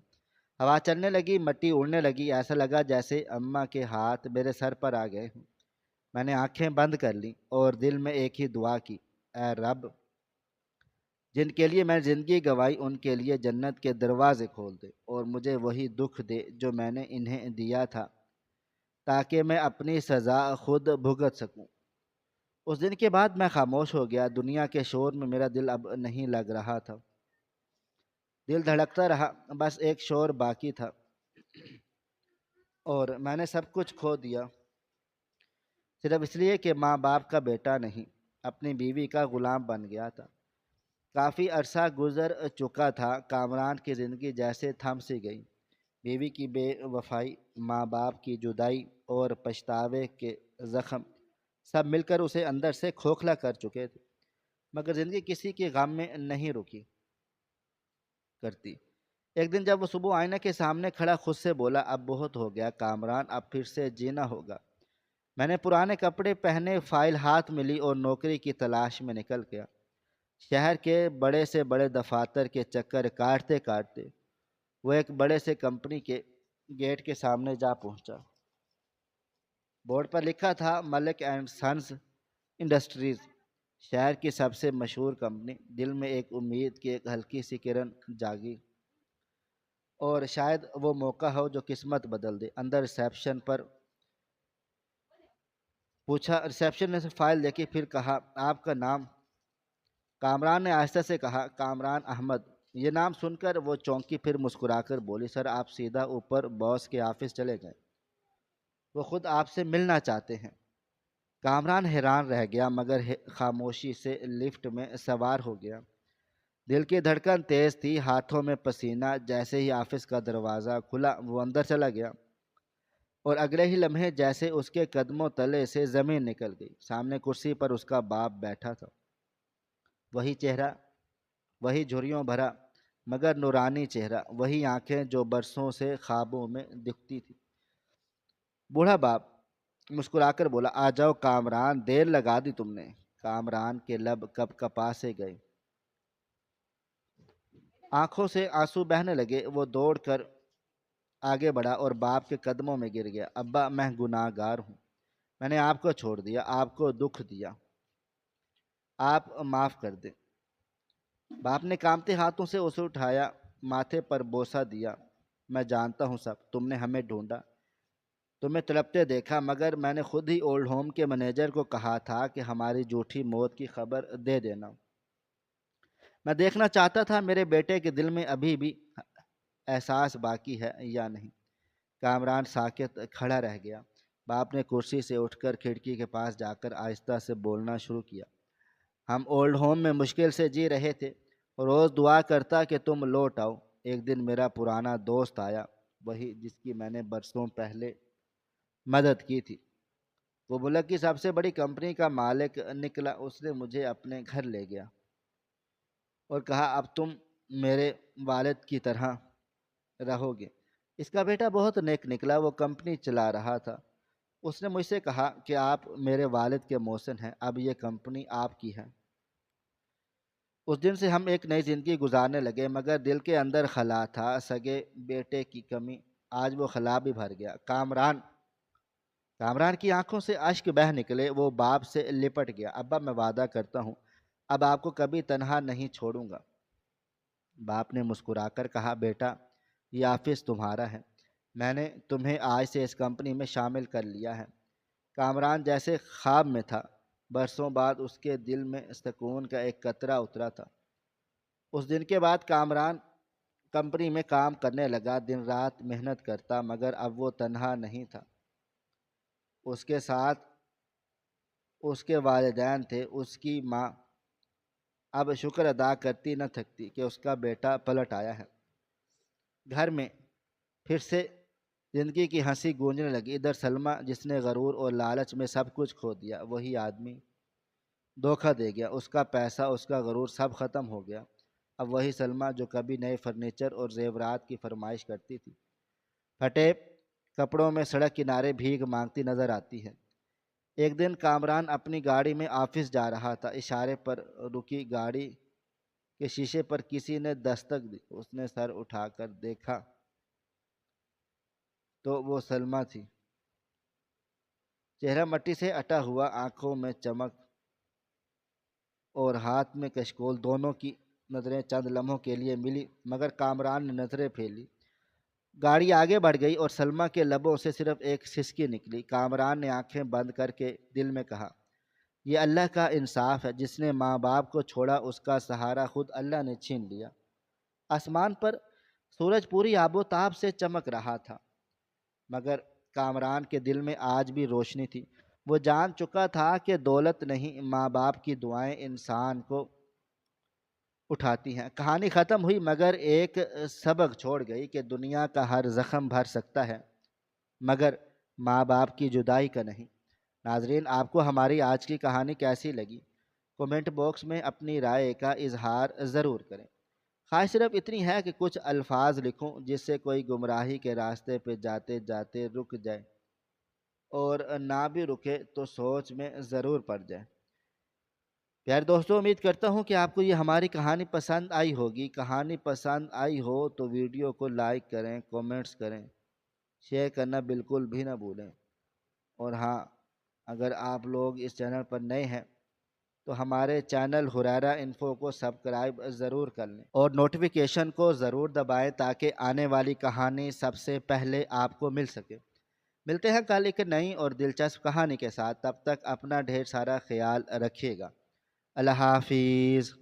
ہوا چلنے لگی، مٹی اڑنے لگی، ایسا لگا جیسے اماں کے ہاتھ میرے سر پر آ گئے ہوں۔ میں نے آنکھیں بند کر لیں اور دل میں ایک ہی دعا کی، اے رب، جن کے لیے میں نے زندگی گنوائی ان کے لیے جنت کے دروازے کھول دے اور مجھے وہی دکھ دے جو میں نے انہیں دیا تھا، تاکہ میں اپنی سزا خود بھگت سکوں۔ اس دن کے بعد میں خاموش ہو گیا۔ دنیا کے شور میں میرا دل اب نہیں لگ رہا تھا۔ دل دھڑکتا رہا، بس ایک شور باقی تھا، اور میں نے سب کچھ کھو دیا صرف اس لیے کہ ماں باپ کا بیٹا نہیں، اپنی بیوی کا غلام بن گیا تھا۔ کافی عرصہ گزر چکا تھا، کامران کی زندگی جیسے تھم سی گئی۔ بیوی کی بے وفائی، ماں باپ کی جدائی اور پچھتاوے کے زخم سب مل کر اسے اندر سے کھوکھلا کر چکے تھے، مگر زندگی کسی کے غم میں نہیں رکی کرتی۔ ایک دن جب وہ صبح آئینہ کے سامنے کھڑا خود سے بولا، اب بہت ہو گیا کامران، اب پھر سے جینا ہوگا۔ میں نے پرانے کپڑے پہنے، فائل ہاتھ میں لی اور نوکری کی تلاش میں نکل گیا۔ شہر کے بڑے سے بڑے دفاتر کے چکر کاٹتے کاٹتے وہ ایک بڑے سے کمپنی کے گیٹ کے سامنے جا پہنچا۔ بورڈ پر لکھا تھا ملک اینڈ سنز انڈسٹریز، شہر کی سب سے مشہور کمپنی۔ دل میں ایک امید کی ایک ہلکی سی کرن جاگی، اور شاید وہ موقع ہو جو قسمت بدل دے۔ اندر ریسیپشن پر پوچھا، ریسیپشن نے فائل دیکھی، پھر کہا، آپ کا نام؟ کامران نے آہستہ سے کہا، کامران احمد۔ یہ نام سن کر وہ چونکی، پھر مسکرا کر بولی، سر آپ سیدھا اوپر باس کے آفس چلے گئے، وہ خود آپ سے ملنا چاہتے ہیں۔ کامران حیران رہ گیا، مگر خاموشی سے لفٹ میں سوار ہو گیا۔ دل کی دھڑکن تیز تھی، ہاتھوں میں پسینہ۔ جیسے ہی آفس کا دروازہ کھلا وہ اندر چلا گیا، اور اگلے ہی لمحے جیسے اس کے قدموں تلے سے زمین نکل گئی۔ سامنے کرسی پر اس کا باپ بیٹھا تھا، وہی چہرہ، وہی جھریوں بھرا مگر نورانی چہرہ، وہی آنکھیں جو برسوں سے خوابوں میں دکھتی تھی۔ بوڑھا باپ مسکرا کر بولا، آ جاؤ کامران، دیر لگا دی تم نے۔ کامران کے لب کپ کپا سے گئے، آنکھوں سے آنسو بہنے لگے۔ وہ دوڑ کر آگے بڑھا اور باپ کے قدموں میں گر گیا۔ ابا، میں گناہ گار ہوں، میں نے آپ کو چھوڑ دیا، آپ کو دکھ دیا، آپ معاف کر دیں۔ باپ نے کانپتے ہاتھوں سے اسے اٹھایا، ماتھے پر بوسہ دیا۔ میں جانتا ہوں سب، تم نے ہمیں ڈھونڈا، تمہیں تڑپتے دیکھا، مگر میں نے خود ہی اولڈ ہوم کے مینیجر کو کہا تھا کہ ہماری جھوٹی موت کی خبر دے دینا۔ میں دیکھنا چاہتا تھا میرے بیٹے کے دل میں ابھی بھی احساس باقی ہے یا نہیں۔ کامران ساکت کھڑا رہ گیا۔ باپ نے کرسی سے اٹھ کر کھڑکی کے پاس جا کر آہستہ سے بولنا شروع کیا، ہم اولڈ ہوم میں مشکل سے جی رہے تھے، روز دعا کرتا کہ تم لوٹ آؤ۔ ایک دن میرا پرانا دوست آیا، وہی جس کی میں نے برسوں پہلے مدد کی تھی۔ وہ ملک کی سب سے بڑی کمپنی کا مالک نکلا۔ اس نے مجھے اپنے گھر لے گیا اور کہا، اب تم میرے والد کی طرح رہو گے۔ اس کا بیٹا بہت نیک نکلا، وہ کمپنی چلا رہا تھا۔ اس نے مجھ سے کہا کہ آپ میرے والد کے محسن ہیں، اب یہ کمپنی آپ کی ہے۔ اس دن سے ہم ایک نئی زندگی گزارنے لگے، مگر دل کے اندر خلا تھا، سگے بیٹے کی کمی۔ آج وہ خلا بھی بھر گیا۔ کامران کی آنکھوں سے اشک بہہ نکلے۔ وہ باپ سے لپٹ گیا، ابا میں وعدہ کرتا ہوں اب آپ کو کبھی تنہا نہیں چھوڑوں گا۔ باپ نے مسکرا کر کہا، بیٹا یہ آفس تمہارا ہے، میں نے تمہیں آج سے اس کمپنی میں شامل کر لیا ہے۔ کامران جیسے خواب میں تھا۔ برسوں بعد اس کے دل میں سکون کا ایک قطرہ اترا تھا۔ اس دن کے بعد کامران کمپنی میں کام کرنے لگا، دن رات محنت کرتا، مگر اب وہ تنہا نہیں تھا۔ اس کے ساتھ اس کے والدین تھے۔ اس کی ماں اب شکر ادا کرتی نہ تھکتی کہ اس کا بیٹا پلٹ آیا ہے۔ گھر میں پھر سے زندگی کی ہنسی گونجنے لگی۔ ادھر سلمہ جس نے غرور اور لالچ میں سب کچھ کھو دیا، وہی آدمی دھوکہ دے گیا۔ اس کا پیسہ، اس کا غرور سب ختم ہو گیا۔ اب وہی سلمیٰ جو کبھی نئے فرنیچر اور زیورات کی فرمائش کرتی تھی، پھٹے کپڑوں میں سڑک کنارے بھیک مانگتی نظر آتی ہے۔ ایک دن کامران اپنی گاڑی میں آفس جا رہا تھا، اشارے پر رکی گاڑی کے شیشے پر کسی نے دستک دی۔ اس نے سر اٹھا کر دیکھا تو وہ سلمیٰ تھی، چہرہ مٹی سے اٹا ہوا، آنکھوں میں چمک اور ہاتھ میں کشکول۔ دونوں کی نظریں چند لمحوں کے لیے ملی، مگر کامران نے نظریں پھیلی۔ گاڑی آگے بڑھ گئی اور سلمیٰ کے لبوں سے صرف ایک سسکی نکلی۔ کامران نے آنکھیں بند کر کے دل میں کہا، یہ اللہ کا انصاف ہے، جس نے ماں باپ کو چھوڑا اس کا سہارا خود اللہ نے چھین لیا۔ آسمان پر سورج پوری آب و تاب سے چمک رہا تھا، مگر کامران کے دل میں آج بھی روشنی تھی۔ وہ جان چکا تھا کہ دولت نہیں، ماں باپ کی دعائیں انسان کو اٹھاتی ہیں۔ کہانی ختم ہوئی مگر ایک سبق چھوڑ گئی کہ دنیا کا ہر زخم بھر سکتا ہے، مگر ماں باپ کی جدائی کا نہیں۔ ناظرین، آپ کو ہماری آج کی کہانی کیسی لگی؟ کومنٹ باکس میں اپنی رائے کا اظہار ضرور کریں۔ خواہش صرف اتنی ہے کہ کچھ الفاظ لکھوں جس سے کوئی گمراہی کے راستے پہ جاتے جاتے رک جائے، اور نہ بھی رکے تو سوچ میں ضرور پڑ جائے۔ پیارے دوستوں، امید کرتا ہوں کہ آپ کو یہ ہماری کہانی پسند آئی ہوگی۔ کہانی پسند آئی ہو تو ویڈیو کو لائک کریں، کومنٹس کریں، شیئر کرنا بالکل بھی نہ بھولیں۔ اور ہاں، اگر آپ لوگ اس چینل پر نئے ہیں تو ہمارے چینل ہریرہ انفو کو سبسکرائب ضرور کر لیں اور نوٹیفیکیشن کو ضرور دبائیں تاکہ آنے والی کہانی سب سے پہلے آپ کو مل سکے۔ ملتے ہیں کل ایک نئی اور دلچسپ کہانی کے ساتھ، تب تک اپنا ڈھیر سارا خیال رکھیے گا۔ اللہ حافظ۔